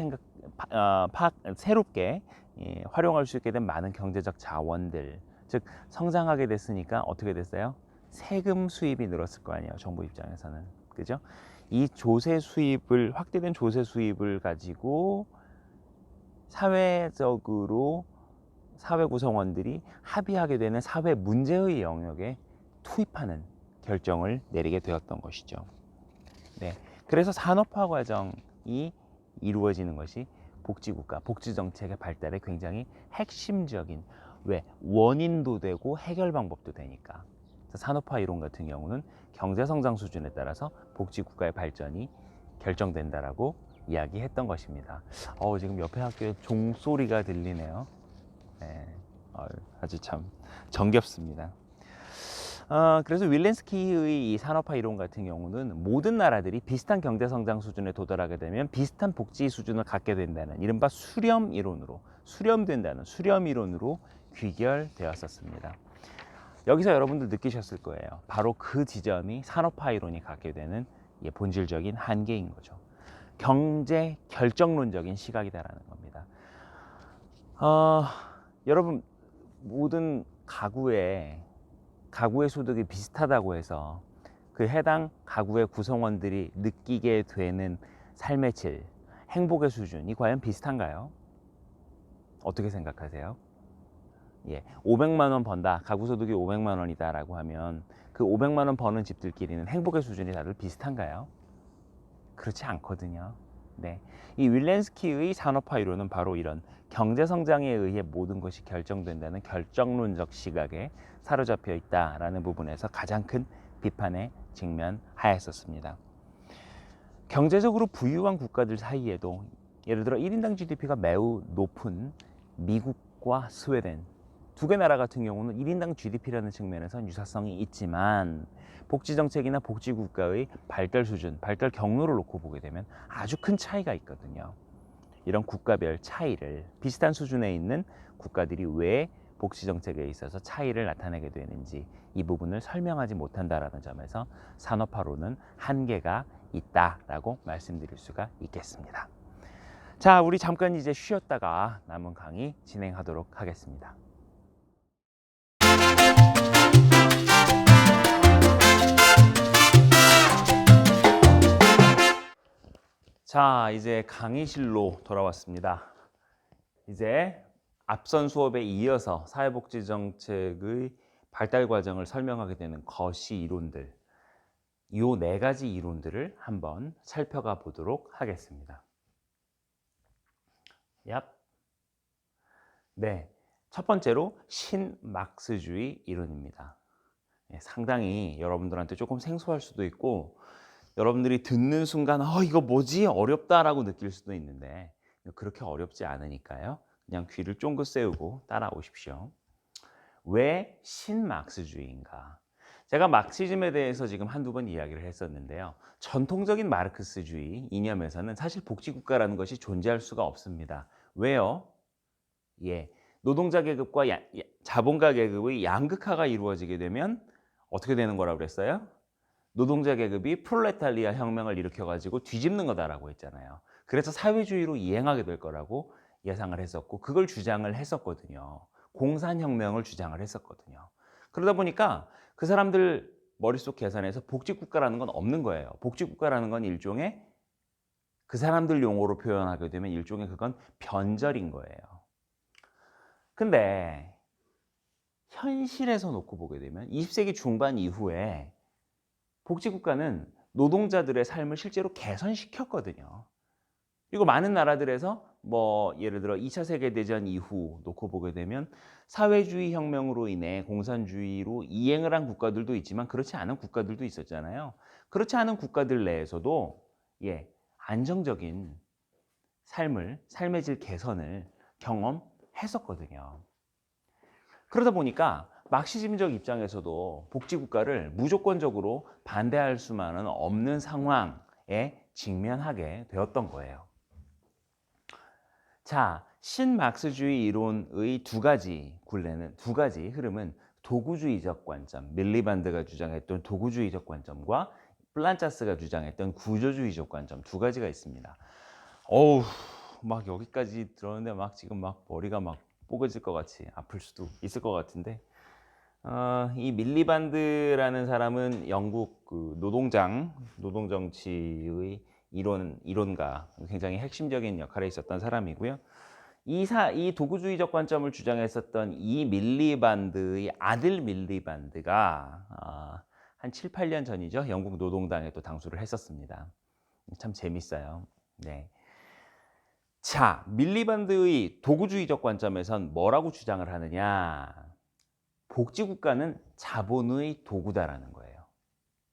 활용할 수 있게 된 많은 경제적 자원들, 즉 성장하게 됐으니까 어떻게 됐어요? 세금 수입이 늘었을 거 아니에요, 정부 입장에서는. 그죠? 이 확대된 조세 수입을 가지고 사회적으로 사회 구성원들이 합의하게 되는 사회 문제의 영역에 투입하는 결정을 내리게 되었던 것이죠. 그래서 산업화 과정이 이루어지는 것이 복지국가, 복지정책의 발달에 굉장히 핵심적인, 원인도 되고 해결 방법도 되니까. 산업화 이론 같은 경우는 경제성장 수준에 따라서 복지국가의 발전이 결정된다라고 이야기했던 것입니다. 지금 옆에 학교에 종소리가 들리네요. 아주 참 정겹습니다. 그래서 윌렌스키의 이 산업화 이론 같은 경우는 모든 나라들이 비슷한 경제성장 수준에 도달하게 되면 비슷한 복지 수준을 갖게 된다는 이른바 수렴 이론으로 귀결되었었습니다. 여기서 여러분들 느끼셨을 거예요. 바로 그 지점이 산업화 이론이 갖게 되는 본질적인 한계인 거죠. 경제 결정론적인 시각이다라는 겁니다. 여러분, 모든 가구의 소득이 비슷하다고 해서 그 해당 가구의 구성원들이 느끼게 되는 삶의 질, 행복의 수준이 과연 비슷한가요? 어떻게 생각하세요? 500만 원 번다, 가구 소득이 500만 원이다 라고 하면 그 500만 원 버는 집들끼리는 행복의 수준이 다들 비슷한가요? 그렇지 않거든요. 이 윌렌스키의 산업화 이론은 바로 이런 경제성장에 의해 모든 것이 결정된다는 결정론적 시각에 사로잡혀 있다라는 부분에서 가장 큰 비판에 직면하였었습니다. 경제적으로 부유한 국가들 사이에도 예를 들어 1인당 GDP가 매우 높은 미국과 스웨덴 두 개 나라 같은 경우는 1인당 GDP라는 측면에서는 유사성이 있지만 복지정책이나 복지국가의 발달 수준, 발달 경로를 놓고 보게 되면 아주 큰 차이가 있거든요. 이런 국가별 차이를, 비슷한 수준에 있는 국가들이 왜 복지정책에 있어서 차이를 나타내게 되는지 이 부분을 설명하지 못한다는 점에서 산업화로는 한계가 있다라고 말씀드릴 수가 있겠습니다. 자, 우리 잠깐 이제 쉬었다가 남은 강의 진행하도록 하겠습니다. 자, 이제 강의실로 돌아왔습니다. 이제 앞선 수업에 이어서 사회복지정책의 발달 과정을 설명하게 되는 거시 이론들, 이 4가지 이론들을 한번 살펴가 보도록 하겠습니다. 첫 번째로 신막스주의 이론입니다. 상당히 여러분들한테 조금 생소할 수도 있고 여러분들이 듣는 순간 이거 뭐지? 어렵다라고 느낄 수도 있는데 그렇게 어렵지 않으니까요. 그냥 귀를 쫑긋 세우고 따라오십시오. 왜 신막스주의인가? 제가 막시즘에 대해서 지금 한두 번 이야기를 했었는데요. 전통적인 마르크스주의 이념에서는 사실 복지국가라는 것이 존재할 수가 없습니다. 왜요? 예, 노동자 계급과 자본가 계급의 양극화가 이루어지게 되면 어떻게 되는 거라고 그랬어요? 노동자 계급이 프롤레타리아 혁명을 일으켜가지고 뒤집는 거다라고 했잖아요. 그래서 사회주의로 이행하게 될 거라고 예상을 했었고 그걸 주장을 했었거든요. 공산혁명을 주장을 했었거든요. 그러다 보니까 그 사람들 머릿속 계산에서 복지국가라는 건 없는 거예요. 복지국가라는 건 일종의 그 사람들 용어로 표현하게 되면 일종의 그건 변절인 거예요. 근데 현실에서 놓고 보게 되면 20세기 중반 이후에 복지국가는 노동자들의 삶을 실제로 개선시켰거든요. 그리고 많은 나라들에서 뭐 예를 들어 2차 세계대전 이후 놓고 보게 되면 사회주의 혁명으로 인해 공산주의로 이행을 한 국가들도 있지만 그렇지 않은 국가들도 있었잖아요. 그렇지 않은 국가들 내에서도 안정적인 삶의 질 개선을 경험했었거든요. 그러다 보니까 막시즘적 입장에서도 복지국가를 무조건적으로 반대할 수만은 없는 상황에 직면하게 되었던 거예요. 자, 신막스주의 이론의 두 가지 흐름은 도구주의적 관점, 밀리반드가 주장했던 도구주의적 관점과 플란차스가 주장했던 구조주의적 관점 두 가지가 있습니다. 어우, 막 여기까지 들었는데 막 지금 막 머리가 막 뽀개질 것 같이 아플 수도 있을 것 같은데 이 밀리반드라는 사람은 영국 그 노동정치의 이론가 굉장히 핵심적인 역할에 있었던 사람이고요. 이 도구주의적 관점을 주장했었던 이 밀리반드의 아들 밀리반드가 한 7, 8년 전이죠. 영국 노동당에 또 당수를 했었습니다. 참 재밌어요. 네. 자, 밀리반드의 도구주의적 관점에선 뭐라고 주장을 하느냐? 복지국가는 자본의 도구다라는 거예요.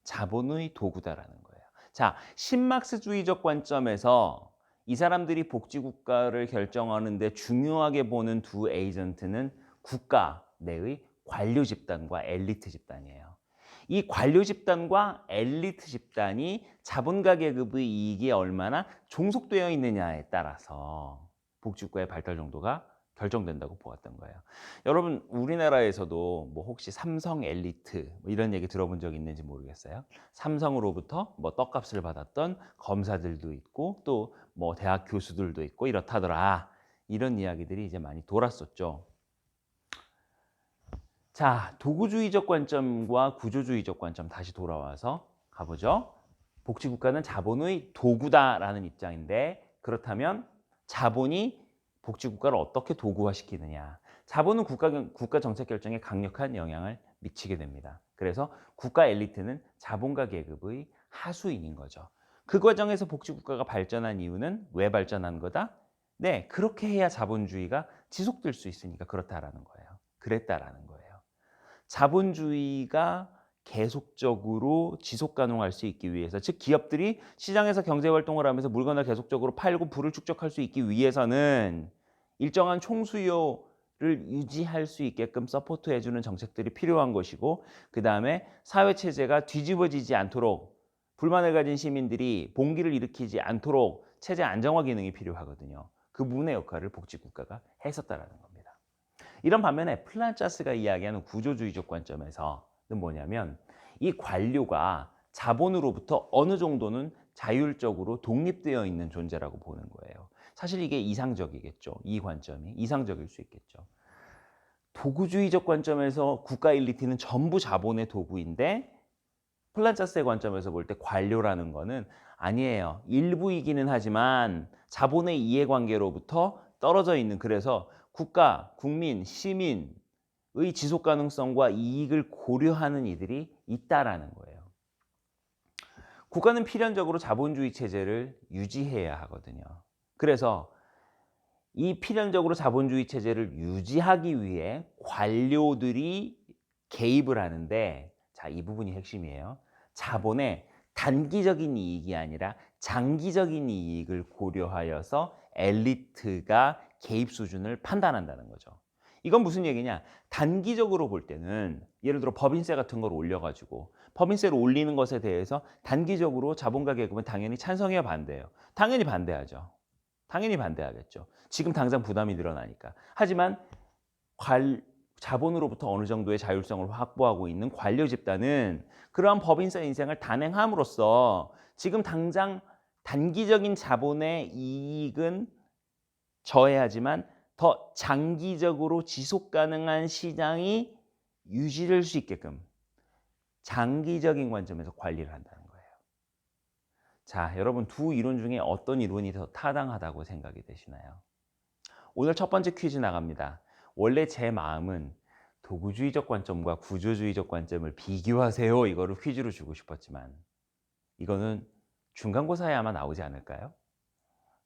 자본의 도구다라는 거예요. 자, 신막스주의적 관점에서 이 사람들이 복지국가를 결정하는데 중요하게 보는 두 에이전트는 국가 내의 관료 집단과 엘리트 집단이에요. 이 관료 집단과 엘리트 집단이 자본가 계급의 이익이 얼마나 종속되어 있느냐에 따라서 복지국가의 발달 정도가 결정된다고 보았던 거예요. 여러분 우리나라에서도 뭐 혹시 삼성 엘리트 뭐 이런 얘기 들어본 적 있는지 모르겠어요. 삼성으로부터 뭐 떡값을 받았던 검사들도 있고 또 뭐 대학 교수들도 있고 이렇다더라. 이런 이야기들이 이제 많이 돌았었죠. 자, 도구주의적 관점과 구조주의적 관점 다시 돌아와서 가보죠. 복지국가는 자본의 도구다라는 입장인데 그렇다면 자본이 복지국가를 어떻게 도구화시키느냐. 자본은 국가 정책 결정에 강력한 영향을 미치게 됩니다. 그래서 국가 엘리트는 자본가 계급의 하수인인 거죠. 그 과정에서 복지국가가 발전한 이유는 왜 발전한 거다? 네, 그렇게 해야 자본주의가 지속될 수 있으니까 그렇다라는 거예요. 그랬다라는 거예요. 자본주의가 계속적으로 지속 가능할 수 있기 위해서, 즉 기업들이 시장에서 경제 활동을 하면서 물건을 계속적으로 팔고 부를 축적할 수 있기 위해서는 일정한 총수요를 유지할 수 있게끔 서포트해 주는 정책들이 필요한 것이고, 그 다음에 사회 체제가 뒤집어지지 않도록, 불만을 가진 시민들이 봉기를 일으키지 않도록 체제 안정화 기능이 필요하거든요. 그 부분의 역할을 복지국가가 했었다라는 겁니다. 이런 반면에 플란차스가 이야기하는 구조주의적 관점에서는 뭐냐면 이 관료가 자본으로부터 어느 정도는 자율적으로 독립되어 있는 존재라고 보는 거예요. 사실 이게 이상적이겠죠. 이 관점이 이상적일 수 있겠죠. 도구주의적 관점에서 국가 엘리트는 전부 자본의 도구인데 플란차스의 관점에서 볼 때 관료라는 거는 아니에요. 일부이기는 하지만 자본의 이해관계로부터 떨어져 있는, 그래서 국가, 국민, 시민의 지속 가능성과 이익을 고려하는 이들이 있다라는 거예요. 국가는 필연적으로 자본주의 체제를 유지해야 하거든요. 그래서 이 필연적으로 자본주의 체제를 유지하기 위해 관료들이 개입을 하는데, 자, 이 부분이 핵심이에요. 자본의 단기적인 이익이 아니라 장기적인 이익을 고려하여서 엘리트가 개입 수준을 판단한다는 거죠. 이건 무슨 얘기냐? 단기적으로 볼 때는 예를 들어 법인세 같은 걸 올려가지고 법인세를 올리는 것에 대해서 단기적으로 자본가 계급은 당연히 찬성해야 반대해요. 당연히 반대하죠. 당연히 반대하겠죠. 지금 당장 부담이 늘어나니까. 하지만 자본으로부터 어느 정도의 자율성을 확보하고 있는 관료 집단은 그러한 법인세 인상을 단행함으로써 지금 당장 단기적인 자본의 이익은 저해하지만 더 장기적으로 지속 가능한 시장이 유지될 수 있게끔 장기적인 관점에서 관리를 한다는 거예요. 자, 여러분 두 이론 중에 어떤 이론이 더 타당하다고 생각이 되시나요? 오늘 첫 번째 퀴즈 나갑니다. 원래 제 마음은 도구주의적 관점과 구조주의적 관점을 비교하세요. 이거를 퀴즈로 주고 싶었지만 이거는 중간고사에 아마 나오지 않을까요?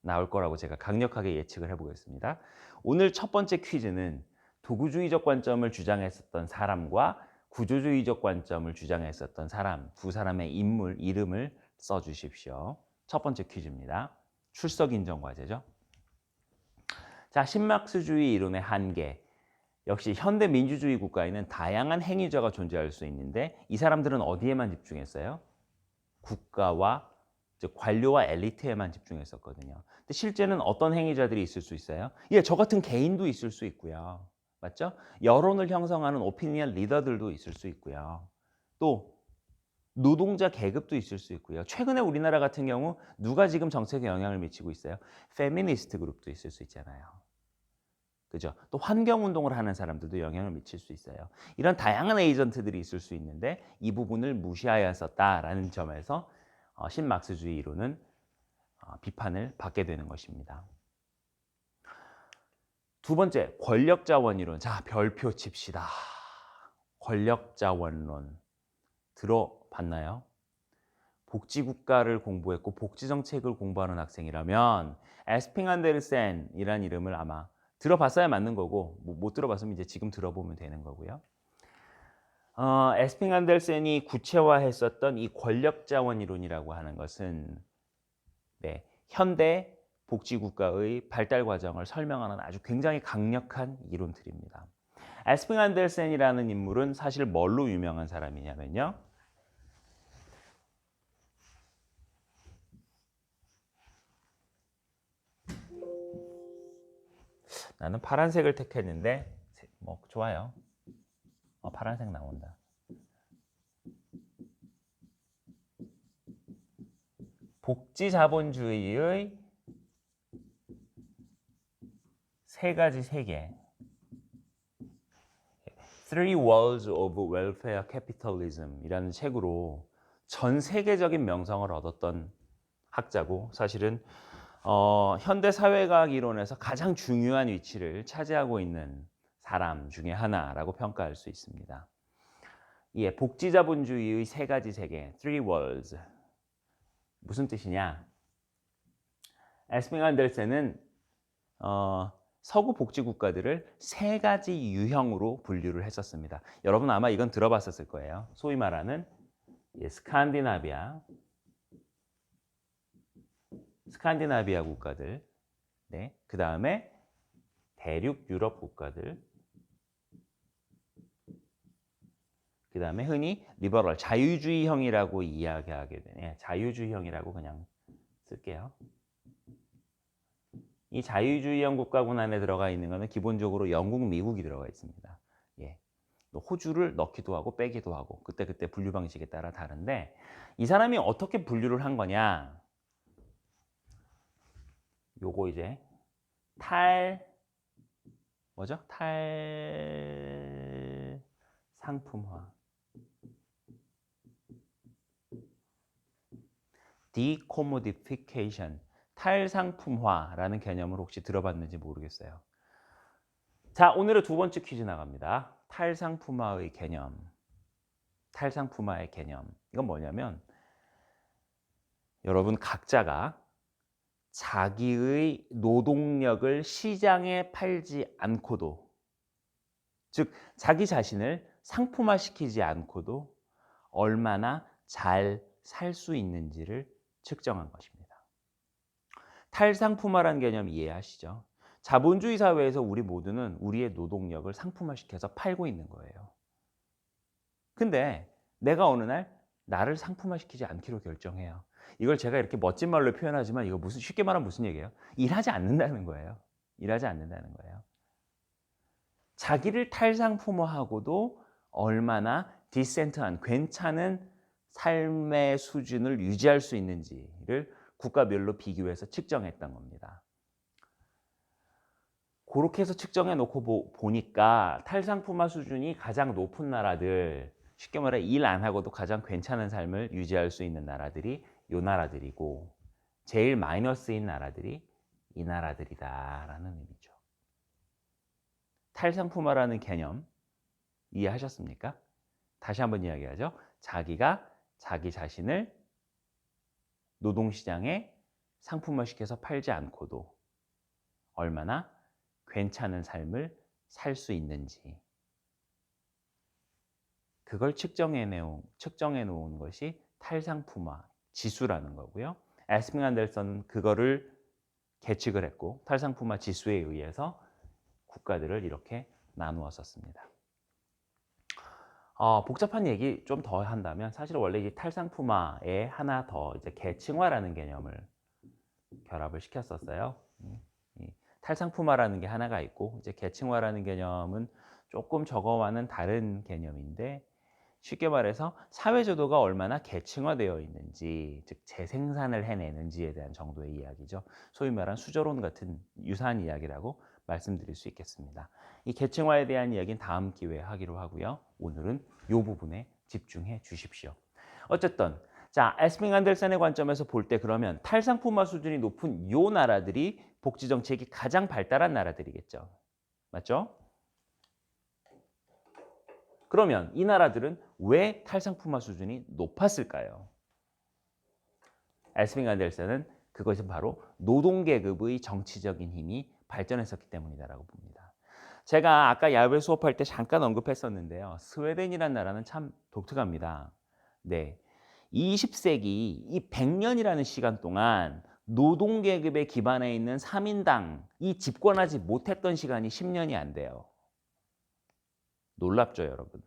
나올 거라고 제가 강력하게 예측을 해보겠습니다. 오늘 첫 번째 퀴즈는 도구주의적 관점을 주장했었던 사람과 구조주의적 관점을 주장했었던 사람, 두 사람의 인물 이름을 써주십시오. 첫 번째 퀴즈입니다. 출석 인정 과제죠. 자, 신막스주의 이론의 한계. 역시 현대 민주주의 국가에는 다양한 행위자가 존재할 수 있는데 이 사람들은 어디에만 집중했어요? 국가와 즉 관료와 엘리트에만 집중했었거든요. 근데 실제는 어떤 행위자들이 있을 수 있어요? 예, 저 같은 개인도 있을 수 있고요. 맞죠? 여론을 형성하는 오피니언 리더들도 있을 수 있고요. 또 노동자 계급도 있을 수 있고요. 최근에 우리나라 같은 경우 누가 지금 정책에 영향을 미치고 있어요? 페미니스트 그룹도 있을 수 있잖아요. 그죠? 또 환경운동을 하는 사람들도 영향을 미칠 수 있어요. 이런 다양한 에이전트들이 있을 수 있는데 이 부분을 무시하였었다라는 점에서 신막스주의 이론은 비판을 받게 되는 것입니다. 두 번째, 권력자원 이론. 자, 별표 칩시다. 권력자원론 들어봤나요? 복지국가를 공부했고 복지정책을 공부하는 학생이라면 에스핑 안데르센이라는 이름을 아마 들어봤어야 맞는 거고 못 들어봤으면 이제 지금 들어보면 되는 거고요. 에스핑 안데르센이 구체화했었던 이 권력자원 이론이라고 하는 것은 네, 현대 복지국가의 발달 과정을 설명하는 아주 굉장히 강력한 이론들입니다. 에스핑 안데르센이라는 인물은 사실 뭘로 유명한 사람이냐면요. 나는 파란색을 택했는데 뭐 좋아요. 파란색 나온다. 복지자본주의의 세 가지 세계. Three Worlds of Welfare Capitalism 이라는 책으로 전 세계적인 명성을 얻었던 학자고 사실은 현대 사회과학 이론에서 가장 중요한 위치를 차지하고 있는 사람 중에 하나라고 평가할 수 있습니다. 예, 복지자본주의의 세 가지 세계, Three Worlds. 무슨 뜻이냐? 에스핑 안데르센은 서구 복지 국가들을 세 가지 유형으로 분류를 했었습니다. 여러분 아마 이건 들어봤었을 거예요. 소위 말하는 스칸디나비아 국가들, 네, 그 다음에 대륙 유럽 국가들, 그 다음에 흔히 리버럴 자유주의형이라고 이야기하게 되네. 자유주의형이라고 그냥 쓸게요. 이 자유주의형 국가군 안에 들어가 있는 것은 기본적으로 영국, 미국이 들어가 있습니다. 예. 호주를 넣기도 하고 빼기도 하고 그때 분류 방식에 따라 다른데 이 사람이 어떻게 분류를 한 거냐? 요거 이제 탈상품화. decommodification. 탈상품화라는 개념을 혹시 들어봤는지 모르겠어요. 자, 오늘의 두 번째 퀴즈 나갑니다. 탈상품화의 개념. 탈상품화의 개념. 이건 뭐냐면 여러분 각자가 자기의 노동력을 시장에 팔지 않고도 즉 자기 자신을 상품화시키지 않고도 얼마나 잘 살 수 있는지를 측정한 것입니다. 탈상품화라는 개념 이해하시죠? 자본주의 사회에서 우리 모두는 우리의 노동력을 상품화시켜서 팔고 있는 거예요. 근데 내가 어느 날 나를 상품화시키지 않기로 결정해요. 이걸 제가 이렇게 멋진 말로 표현하지만 이거 무슨 쉽게 말하면 무슨 얘기예요? 일하지 않는다는 거예요. 일하지 않는다는 거예요. 자기를 탈상품화하고도 얼마나 디센트한 괜찮은 삶의 수준을 유지할 수 있는지를 국가별로 비교해서 측정했던 겁니다. 그렇게 해서 측정해 놓고 보니까 탈상품화 수준이 가장 높은 나라들, 쉽게 말해 일 안 하고도 가장 괜찮은 삶을 유지할 수 있는 나라들이 요 나라들이고 제일 마이너스인 나라들이 이 나라들이다라는 의미죠. 탈상품화라는 개념 이해하셨습니까? 다시 한번 이야기하죠. 자기가 자기 자신을 노동시장에 상품화시켜서 팔지 않고도 얼마나 괜찮은 삶을 살 수 있는지 그걸 측정해 놓은 것이 탈상품화 지수라는 거고요. 에스핑 안델선은 그거를 계측을 했고 탈상품화 지수에 의해서 국가들을 이렇게 나누었었습니다. 복잡한 얘기 좀 더 한다면 사실 원래 이 탈상품화에 하나 더 이제 계층화라는 개념을 결합을 시켰었어요. 이 탈상품화라는 게 하나가 있고 이제 계층화라는 개념은 조금 저거와는 다른 개념인데 쉽게 말해서 사회제도가 얼마나 계층화되어 있는지, 즉 재생산을 해내는지에 대한 정도의 이야기죠. 소위 말한 수저론 같은 유사한 이야기라고 말씀드릴 수 있겠습니다. 이 계층화에 대한 이야기는 다음 기회에 하기로 하고요. 오늘은 이 부분에 집중해 주십시오. 어쨌든 자, 에스핑 안델센의 관점에서 볼 때 그러면 탈상품화 수준이 높은 이 나라들이 복지 정책이 가장 발달한 나라들이겠죠. 맞죠? 그러면 이 나라들은 왜 탈상품화 수준이 높았을까요? 에스핑 안델센은 그것이 바로 노동계급의 정치적인 힘이 발전했었기 때문이다라고 봅니다. 제가 아까 야외 수업할 때 잠깐 언급했었는데요. 스웨덴이라는 나라는 참 독특합니다. 네, 20세기 이 100년이라는 시간 동안 노동계급에 기반해 있는 3인당이 집권하지 못했던 시간이 10년이 안 돼요. 놀랍죠, 여러분?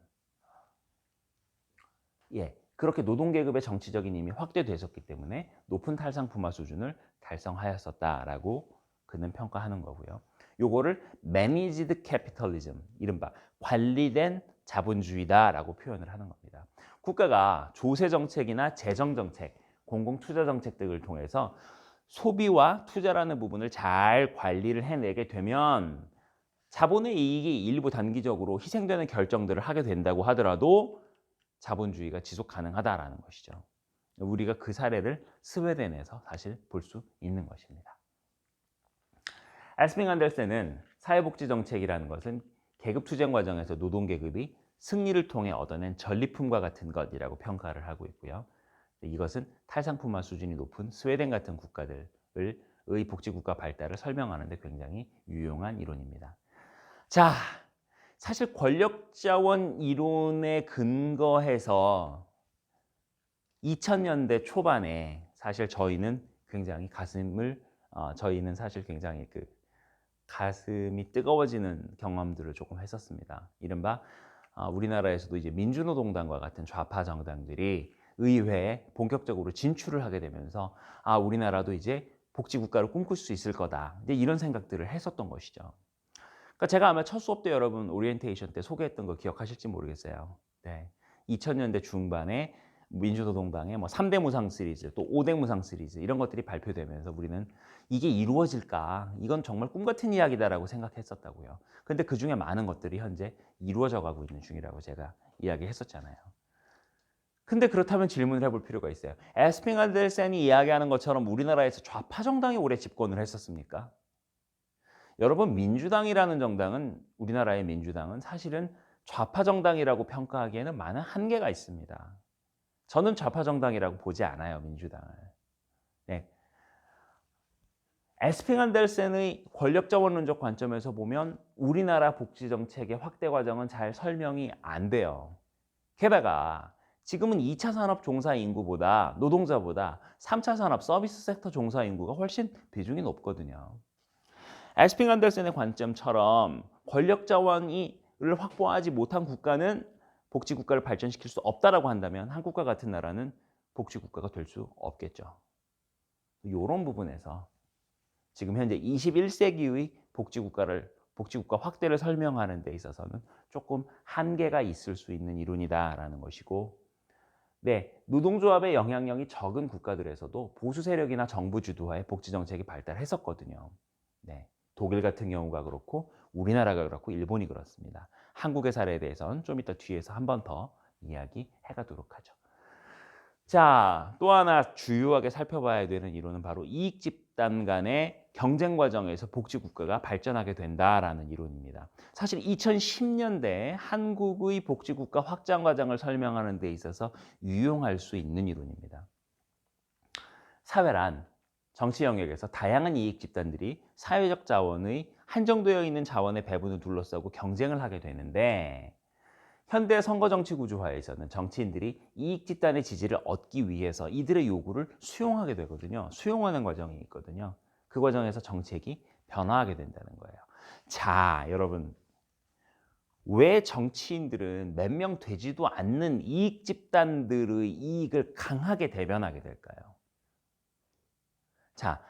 예, 그렇게 노동계급의 정치적인 힘이 확대되었기 때문에 높은 탈상품화 수준을 달성하였었다라고 그는 평가하는 거고요. 요거를 Managed Capitalism, 이른바 관리된 자본주의다라고 표현을 하는 겁니다. 국가가 조세 정책이나 재정 정책, 공공 투자 정책 등을 통해서 소비와 투자라는 부분을 잘 관리를 해내게 되면 자본의 이익이 일부 단기적으로 희생되는 결정들을 하게 된다고 하더라도 자본주의가 지속 가능하다라는 것이죠. 우리가 그 사례를 스웨덴에서 사실 볼 수 있는 것입니다. 에스핑 안델센은 사회복지 정책이라는 것은 계급투쟁 과정에서 노동계급이 승리를 통해 얻어낸 전리품과 같은 것이라고 평가를 하고 있고요. 이것은 탈상품화 수준이 높은 스웨덴 같은 국가들의 복지국가 발달을 설명하는 데 굉장히 유용한 이론입니다. 자, 사실 권력자원 이론에 근거해서 2000년대 초반에 사실 저희는 굉장히 저희는 사실 굉장히 가슴이 뜨거워지는 경험들을 조금 했었습니다. 이른바 우리나라에서도 이제 민주노동당과 같은 좌파 정당들이 의회에 본격적으로 진출을 하게 되면서 우리나라도 이제 복지국가를 꿈꿀 수 있을 거다. 이제 이런 생각들을 했었던 것이죠. 그러니까 제가 아마 첫 수업 때 여러분 오리엔테이션 때 소개했던 거 기억하실지 모르겠어요. 네. 2000년대 중반에 민주노동당의 뭐 3대 무상 시리즈, 또 5대 무상 시리즈 이런 것들이 발표되면서 우리는 이게 이루어질까? 이건 정말 꿈 같은 이야기다라고 생각했었다고요. 근데 그 중에 많은 것들이 현재 이루어져 가고 있는 중이라고 제가 이야기했었잖아요. 근데 그렇다면 질문을 해볼 필요가 있어요. 에스핑 안델센이 이야기하는 것처럼 우리나라에서 좌파 정당이 오래 집권을 했었습니까? 여러분, 민주당이라는 정당은, 우리나라의 민주당은 사실은 좌파 정당이라고 평가하기에는 많은 한계가 있습니다. 저는 좌파 정당이라고 보지 않아요, 민주당을. 네. 에스핑 안델센의 권력자원론적 관점에서 보면 우리나라 복지 정책의 확대 과정은 잘 설명이 안 돼요. 게다가 지금은 2차 산업 종사 인구보다, 노동자보다 3차 산업 서비스 섹터 종사 인구가 훨씬 비중이 높거든요. 에스핑 안델센의 관점처럼 권력 자원을 확보하지 못한 국가는 복지국가를 발전시킬 수 없다라고 한다면 한국과 같은 나라는 복지국가가 될 수 없겠죠. 이런 부분에서 지금 현재 21세기의 복지국가 확대를 설명하는 데 있어서는 조금 한계가 있을 수 있는 이론이다라는 것이고, 네, 노동조합의 영향력이 적은 국가들에서도 보수 세력이나 정부 주도하에 복지 정책이 발달했었거든요. 네, 독일 같은 경우가 그렇고 우리나라가 그렇고 일본이 그렇습니다. 한국의 사례에 대해서는 좀 이따 뒤에서 한 번 더 이야기해 가도록 하죠. 자, 또 하나 주요하게 살펴봐야 되는 이론은 바로 이익 집단 간의 경쟁 과정에서 복지국가가 발전하게 된다라는 이론입니다. 사실 2010년대에 한국의 복지국가 확장 과정을 설명하는 데 있어서 유용할 수 있는 이론입니다. 사회란 정치 영역에서 다양한 이익 집단들이 사회적 자원의 한정되어 있는 자원의 배분을 둘러싸고 경쟁을 하게 되는데, 현대 선거 정치 구조화에서는 정치인들이 이익 집단의 지지를 얻기 위해서 이들의 요구를 수용하게 되거든요. 수용하는 과정이 있거든요. 그 과정에서 정책이 변화하게 된다는 거예요. 자, 여러분, 왜 정치인들은 몇 명 되지도 않는 이익 집단들의 이익을 강하게 대변하게 될까요? 자,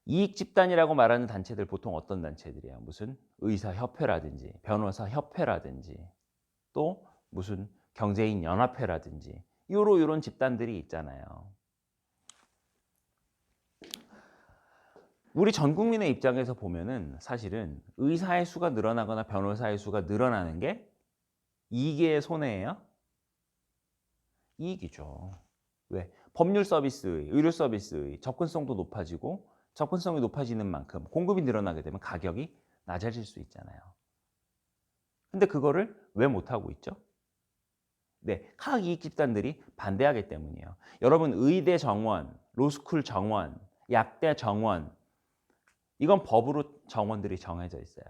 이익 집단이라고 말하는 단체들 보통 어떤 단체들이에요? 무슨 의사협회라든지 변호사협회라든지 또 무슨 경제인 연합회라든지 요런 집단들이 있잖아요. 우리 전 국민의 입장에서 보면은 사실은 의사의 수가 늘어나거나 변호사의 수가 늘어나는 게 이익의 손해예요? 이익이죠. 왜? 법률 서비스의, 의료 서비스의 접근성도 높아지고, 접근성이 높아지는 만큼 공급이 늘어나게 되면 가격이 낮아질 수 있잖아요. 근데 그거를 왜 못하고 있죠? 네, 각 이익 집단들이 반대하기 때문이에요. 여러분, 의대 정원, 로스쿨 정원, 약대 정원, 이건 법으로 정원들이 정해져 있어요.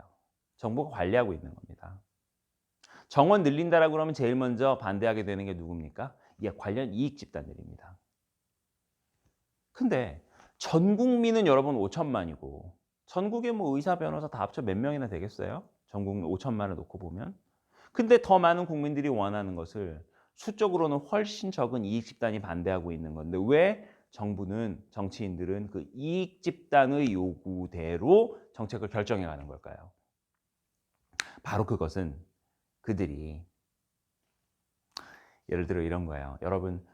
정부가 관리하고 있는 겁니다. 정원 늘린다라고 그러면 제일 먼저 반대하게 되는 게 누굽니까? 예, 관련 이익 집단들입니다. 근데 전 국민은 여러분 5천만이고 전국에 뭐 의사, 변호사 다 합쳐 몇 명이나 되겠어요? 전 국민 5천만을 놓고 보면. 근데 더 많은 국민들이 원하는 것을 수적으로는 훨씬 적은 이익 집단이 반대하고 있는 건데, 왜 정부는, 정치인들은 그 이익 집단의 요구대로 정책을 결정해 가는 걸까요? 바로 그것은 그들이, 예를 들어 이런 거예요. 여러분,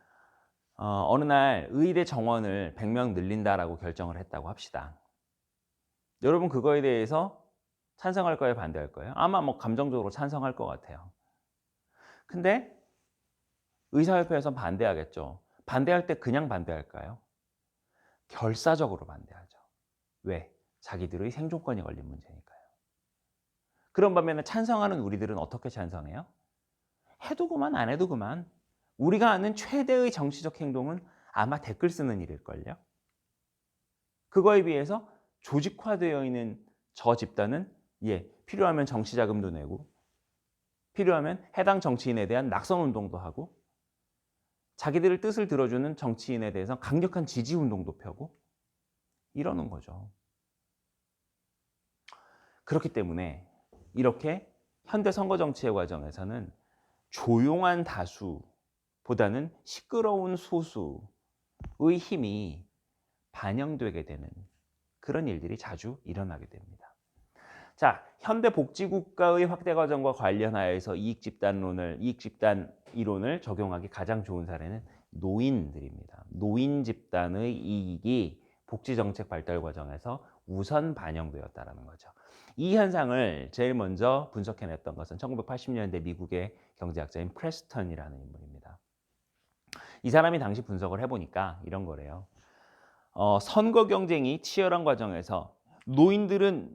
어느 날 의대 정원을 100명 늘린다라고 결정을 했다고 합시다. 여러분, 그거에 대해서 찬성할 거예요, 반대할 거예요? 아마 뭐 감정적으로 찬성할 것 같아요. 근데 의사협회에선 반대하겠죠. 반대할 때 그냥 반대할까요? 결사적으로 반대하죠. 왜? 자기들의 생존권이 걸린 문제니까요. 그런 반면에 찬성하는 우리들은 어떻게 찬성해요? 해도 그만 안 해도 그만. 우리가 아는 최대의 정치적 행동은 아마 댓글 쓰는 일일걸요. 그거에 비해서 조직화되어 있는 저 집단은 필요하면 정치 자금도 내고, 필요하면 해당 정치인에 대한 낙선 운동도 하고, 자기들의 뜻을 들어주는 정치인에 대해서 강력한 지지 운동도 펴고 이러는 거죠. 그렇기 때문에 이렇게 현대 선거 정치의 과정에서는 조용한 다수보다는 시끄러운 소수의 힘이 반영되게 되는 그런 일들이 자주 일어나게 됩니다. 자, 현대 복지국가의 확대 과정과 관련하여서 이익 집단 이론을 적용하기 가장 좋은 사례는 노인들입니다. 노인 집단의 이익이 복지 정책 발달 과정에서 우선 반영되었다는 거죠. 이 현상을 제일 먼저 분석해냈던 것은 1980년대 미국의 경제학자인 프레스턴이라는 인물입니다. 이 사람이 당시 분석을 해보니까 이런 거래요. 선거 경쟁이 치열한 과정에서 노인들은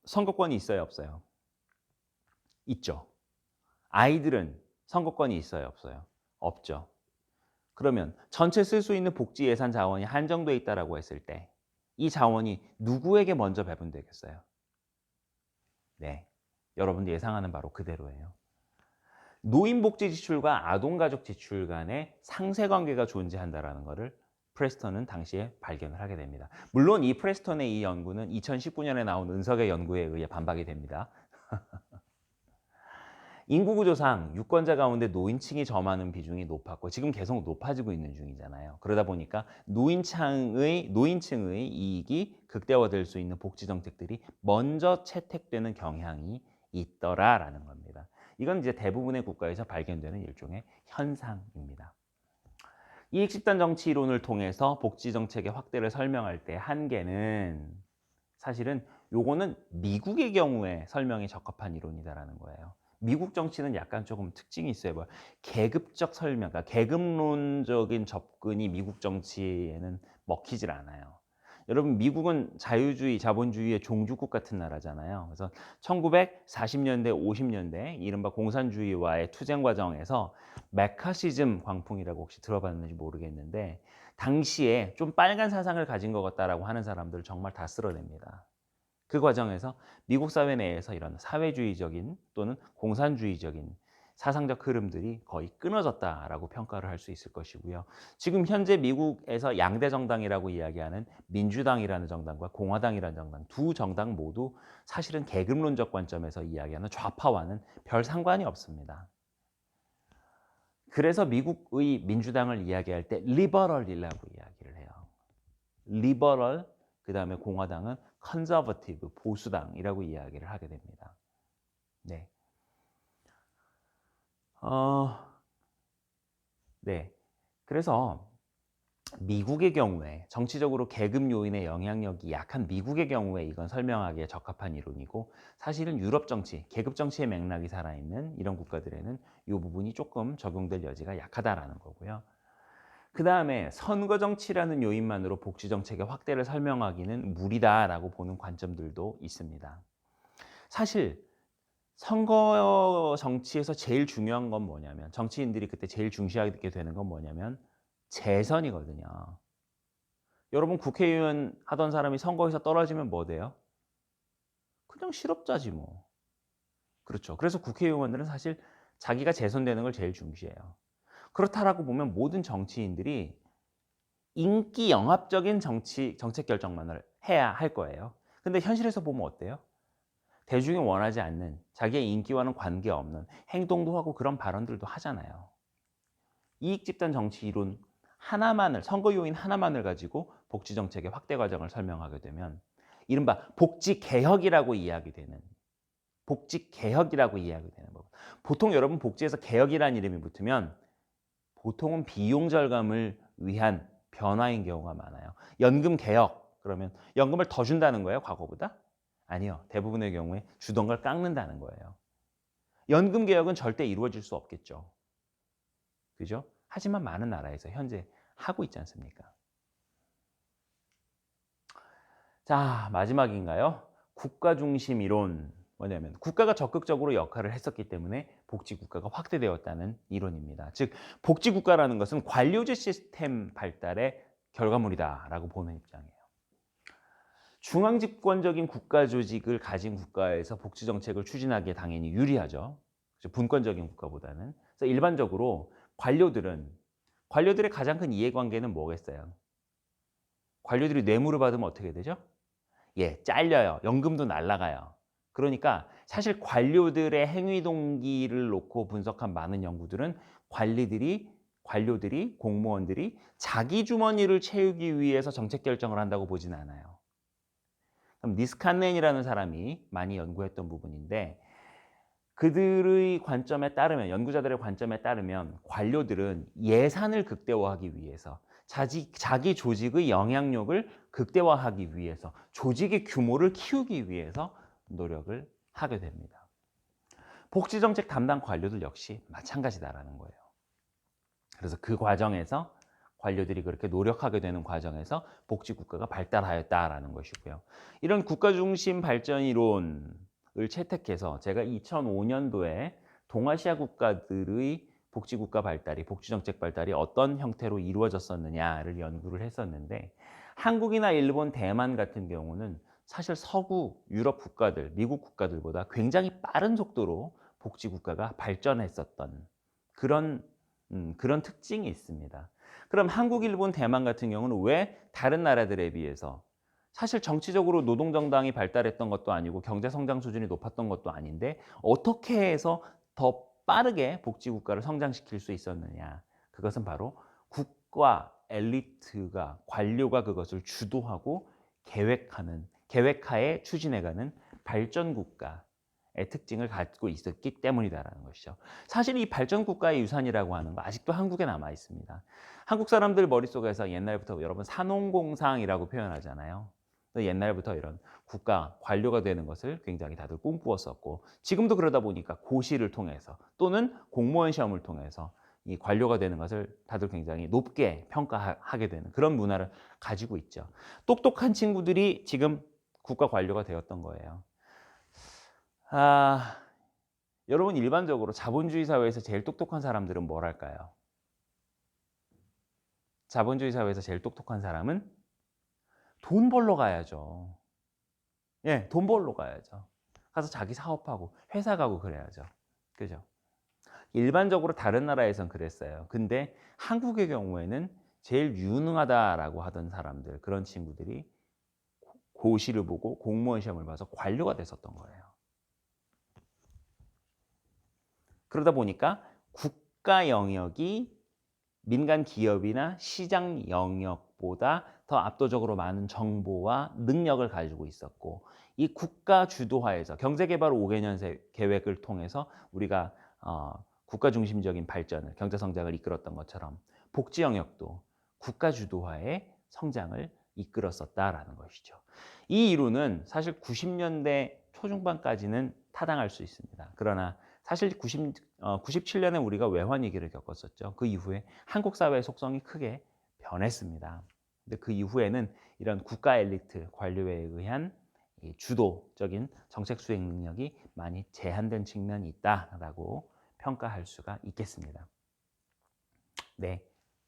선거권이 있어요, 없어요? 있죠. 아이들은 선거권이 있어요, 없어요? 없죠. 그러면 전체 쓸 수 있는 복지 예산 자원이 한정돼 있다라고 했을 때 이 자원이 누구에게 먼저 배분되겠어요? 네, 여러분들 예상하는 바로 그대로예요. 노인복지 지출과 아동가족 지출 간의 상쇄관계가 존재한다는 것을 프레스턴은 당시에 발견을 하게 됩니다. 물론 이 프레스턴의 이 연구는 2019년에 나온 은석의 연구에 의해 반박이 됩니다. 인구구조상 유권자 가운데 노인층이 점하는 비중이 높았고 지금 계속 높아지고 있는 중이잖아요. 그러다 보니까 노인층의 이익이 극대화될 수 있는 복지 정책들이 먼저 채택되는 경향이 있더라라는 겁니다. 이건 이제 대부분의 국가에서 발견되는 일종의 현상입니다. 이익 집단 정치 이론을 통해서 복지 정책의 확대를 설명할 때 한계는 사실은 요거는 미국의 경우에 설명이 적합한 이론이다라는 거예요. 미국 정치는 약간 조금 특징이 있어요. 뭐 계급적 설명, 그러니까 계급론적인 접근이 미국 정치에는 먹히질 않아요. 여러분 미국은 자유주의, 자본주의의 종주국 같은 나라잖아요. 그래서 1940년대, 50년대 이른바 공산주의와의 투쟁 과정에서 메카시즘 광풍이라고 혹시 들어봤는지 모르겠는데 당시에 좀 빨간 사상을 가진 것 같다라고 하는 사람들을 정말 다 쓸어냅니다. 그 과정에서 미국 사회 내에서 이런 사회주의적인 또는 공산주의적인 사상적 흐름들이 거의 끊어졌다라고 평가를 할 수 있을 것이고요. 지금 현재 미국에서 양대 정당이라고 이야기하는 민주당이라는 정당과 공화당이라는 정당, 두 정당 모두 사실은 계급론적 관점에서 이야기하는 좌파와는 별 상관이 없습니다. 그래서 미국의 민주당을 이야기할 때 리버럴이라고 이야기를 해요. 리버럴, 그 다음에 공화당은 컨저버티브, 보수당이라고 이야기를 하게 됩니다. 네. 네. 그래서 미국의 경우에 정치적으로 계급 요인의 영향력이 약한 미국의 경우에 이건 설명하기에 적합한 이론이고 사실은 유럽 정치, 계급 정치의 맥락이 살아있는 이런 국가들에는 이 부분이 조금 적용될 여지가 약하다라는 거고요. 그 다음에 선거 정치라는 요인만으로 복지 정책의 확대를 설명하기는 무리다라고 보는 관점들도 있습니다. 사실 선거 정치에서 제일 중요한 건 뭐냐면 정치인들이 그때 제일 중시하게 되는 건 뭐냐면 재선이거든요. 여러분 국회의원 하던 사람이 선거에서 떨어지면 뭐 돼요? 그냥 실업자지 뭐. 그렇죠. 그래서 국회의원들은 사실 자기가 재선되는 걸 제일 중시해요. 그렇다라고 보면 모든 정치인들이 인기 영합적인 정책 결정만을 해야 할 거예요. 근데 현실에서 보면 어때요? 대중이 원하지 않는 자기의 인기와는 관계없는 행동도 하고 그런 발언들도 하잖아요. 이익 집단 정치 이론 하나만을, 선거 요인 하나만을 가지고 복지 정책의 확대 과정을 설명하게 되면 이른바 복지 개혁이라고 이야기되는 법. 보통 여러분 복지에서 개혁이라는 이름이 붙으면 보통은 비용 절감을 위한 변화인 경우가 많아요. 연금 개혁 그러면 연금을 더 준다는 거예요, 과거보다? 아니요. 대부분의 경우에 주던 걸 깎는다는 거예요. 연금 개혁은 절대 이루어질 수 없겠죠. 그죠? 하지만 많은 나라에서 현재 하고 있지 않습니까? 자, 마지막인가요? 국가 중심 이론. 뭐냐면 국가가 적극적으로 역할을 했었기 때문에 복지국가가 확대되었다는 이론입니다. 즉 복지국가라는 것은 관료제 시스템 발달의 결과물이다라고 보는 입장이에요. 중앙집권적인 국가 조직을 가진 국가에서 복지정책을 추진하기에 당연히 유리하죠. 분권적인 국가보다는. 그래서 일반적으로 관료들의 가장 큰 이해관계는 뭐겠어요? 관료들이 뇌물을 받으면 어떻게 되죠? 예, 잘려요. 연금도 날라가요. 그러니까 사실 관료들의 행위 동기를 놓고 분석한 많은 연구들은 관료들이, 공무원들이 자기 주머니를 채우기 위해서 정책 결정을 한다고 보지는 않아요. 그럼 니스칸넨이라는 사람이 많이 연구했던 부분인데 그들의 관점에 따르면 연구자들의 관점에 따르면 관료들은 예산을 극대화하기 위해서 자기 조직의 영향력을 극대화하기 위해서 조직의 규모를 키우기 위해서 노력을 하게 됩니다. 복지정책 담당 관료들 역시 마찬가지다라는 거예요. 그래서 그 과정에서 관료들이 그렇게 노력하게 되는 과정에서 복지국가가 발달하였다라는 것이고요. 이런 국가중심 발전 이론을 채택해서 제가 2005년도에 동아시아 국가들의 복지국가 발달이, 복지정책 발달이 어떤 형태로 이루어졌었느냐를 연구를 했었는데 한국이나 일본, 대만 같은 경우는 사실 서구 유럽 국가들, 미국 국가들보다 굉장히 빠른 속도로 복지국가가 발전했었던 그런 특징이 있습니다. 그럼 한국, 일본, 대만 같은 경우는 왜 다른 나라들에 비해서 사실 정치적으로 노동정당이 발달했던 것도 아니고 경제성장 수준이 높았던 것도 아닌데 어떻게 해서 더 빠르게 복지국가를 성장시킬 수 있었느냐. 그것은 바로 국가 엘리트가 관료가 그것을 주도하고 계획하에 추진해가는 발전국가의 특징을 갖고 있었기 때문이다라는 것이죠. 사실 이 발전국가의 유산이라고 하는 거 아직도 한국에 남아 있습니다. 한국 사람들 머릿속에서 옛날부터 여러분 산업공상이라고 표현하잖아요. 옛날부터 이런 국가 관료가 되는 것을 굉장히 다들 꿈꾸었었고 지금도 그러다 보니까 고시를 통해서 또는 공무원 시험을 통해서 이 관료가 되는 것을 다들 굉장히 높게 평가하게 되는 그런 문화를 가지고 있죠. 똑똑한 친구들이 지금 국가 관료가 되었던 거예요. 여러분 일반적으로 자본주의 사회에서 제일 똑똑한 사람들은 뭘 할까요? 자본주의 사회에서 제일 똑똑한 사람은 돈 벌러 가야죠. 예, 돈 벌러 가야죠. 가서 자기 사업하고 회사 가고 그래야죠. 그죠? 일반적으로 다른 나라에선 그랬어요. 근데 한국의 경우에는 제일 유능하다라고 하던 사람들, 그런 친구들이 고시를 보고 공무원 시험을 봐서 관료가 됐었던 거예요. 그러다 보니까 국가 영역이 민간 기업이나 시장 영역보다 더 압도적으로 많은 정보와 능력을 가지고 있었고 이 국가 주도하에서 경제개발 5개년 계획을 통해서 우리가 국가 중심적인 발전을 경제 성장을 이끌었던 것처럼 복지 영역도 국가 주도하의 성장을 이끌었었다라는 것이죠. 이 이론은 사실 90년대 초중반까지는 타당할 수 있습니다. 그러나 사실 97년에 우리가 외환 위기를 겪었었죠. 그 이후에 한국 사회의 속성이 크게 변했습니다. 근데 그 이후에는 이런 국가 엘리트 관료에 의한 주도적인 정책 수행 능력이 많이 제한된 측면이 있다라고 평가할 수가 있겠습니다. 네,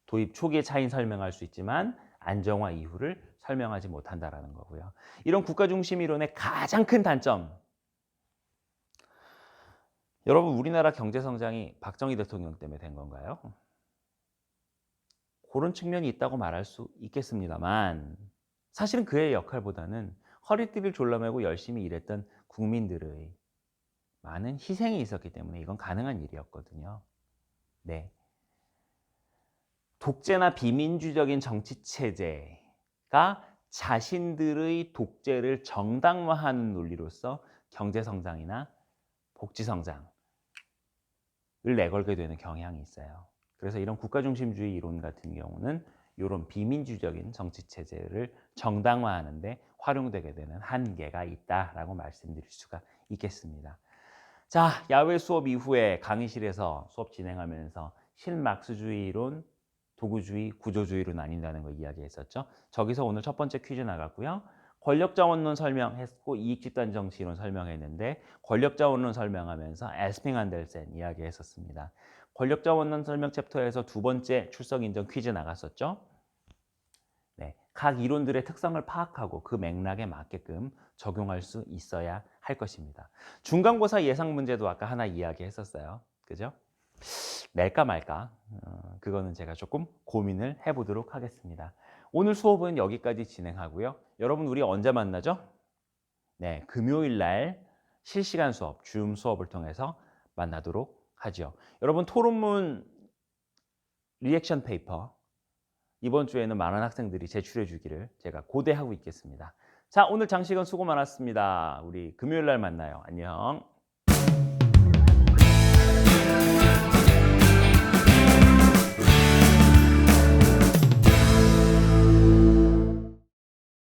도입 초기의 차이는 설명할 수 있지만 안정화 이후를 설명하지 못한다라는 거고요. 이런 국가 중심 이론의 가장 큰 단점, 여러분 우리나라 경제 성장이 박정희 대통령 때문에 된 건가요? 그런 측면이 있다고 말할 수 있겠습니다만 사실은 그의 역할보다는 허리띠를 졸라매고 열심히 일했던 국민들의 많은 희생이 있었기 때문에 이건 가능한 일이었거든요. 네. 독재나 비민주적인 정치 체제가 자신들의 독재를 정당화하는 논리로서 경제 성장이나 복지 성장을 내걸게 되는 경향이 있어요. 그래서 이런 국가중심주의 이론 같은 경우는 이런 비민주적인 정치 체제를 정당화하는 데 활용되게 되는 한계가 있다라고 말씀드릴 수가 있겠습니다. 자, 야외 수업 이후에 강의실에서 수업 진행하면서 실막스주의 이론, 도구주의, 구조주의로 나뉜다는 거 이야기했었죠. 저기서 오늘 첫 번째 퀴즈 나갔고요. 권력자원론 설명했고 이익집단 정치 이론 설명했는데 권력자원론 설명하면서 에스핑 안델센 이야기했었습니다. 권력자원론 설명 챕터에서 두 번째 출석 인정 퀴즈 나갔었죠. 네, 각 이론들의 특성을 파악하고 그 맥락에 맞게끔 적용할 수 있어야 할 것입니다. 중간고사 예상 문제도 아까 하나 이야기했었어요. 그죠? 낼까 말까 그거는 제가 조금 고민을 해보도록 하겠습니다. 오늘 수업은 여기까지 진행하고요. 여러분 우리 언제 만나죠? 네, 금요일 날 실시간 수업, 줌 수업을 통해서 만나도록 하죠. 여러분 토론문 리액션 페이퍼 이번 주에는 많은 학생들이 제출해 주기를 제가 고대하고 있겠습니다. 자, 오늘 장시간 수고 많았습니다. 우리 금요일 날 만나요. 안녕.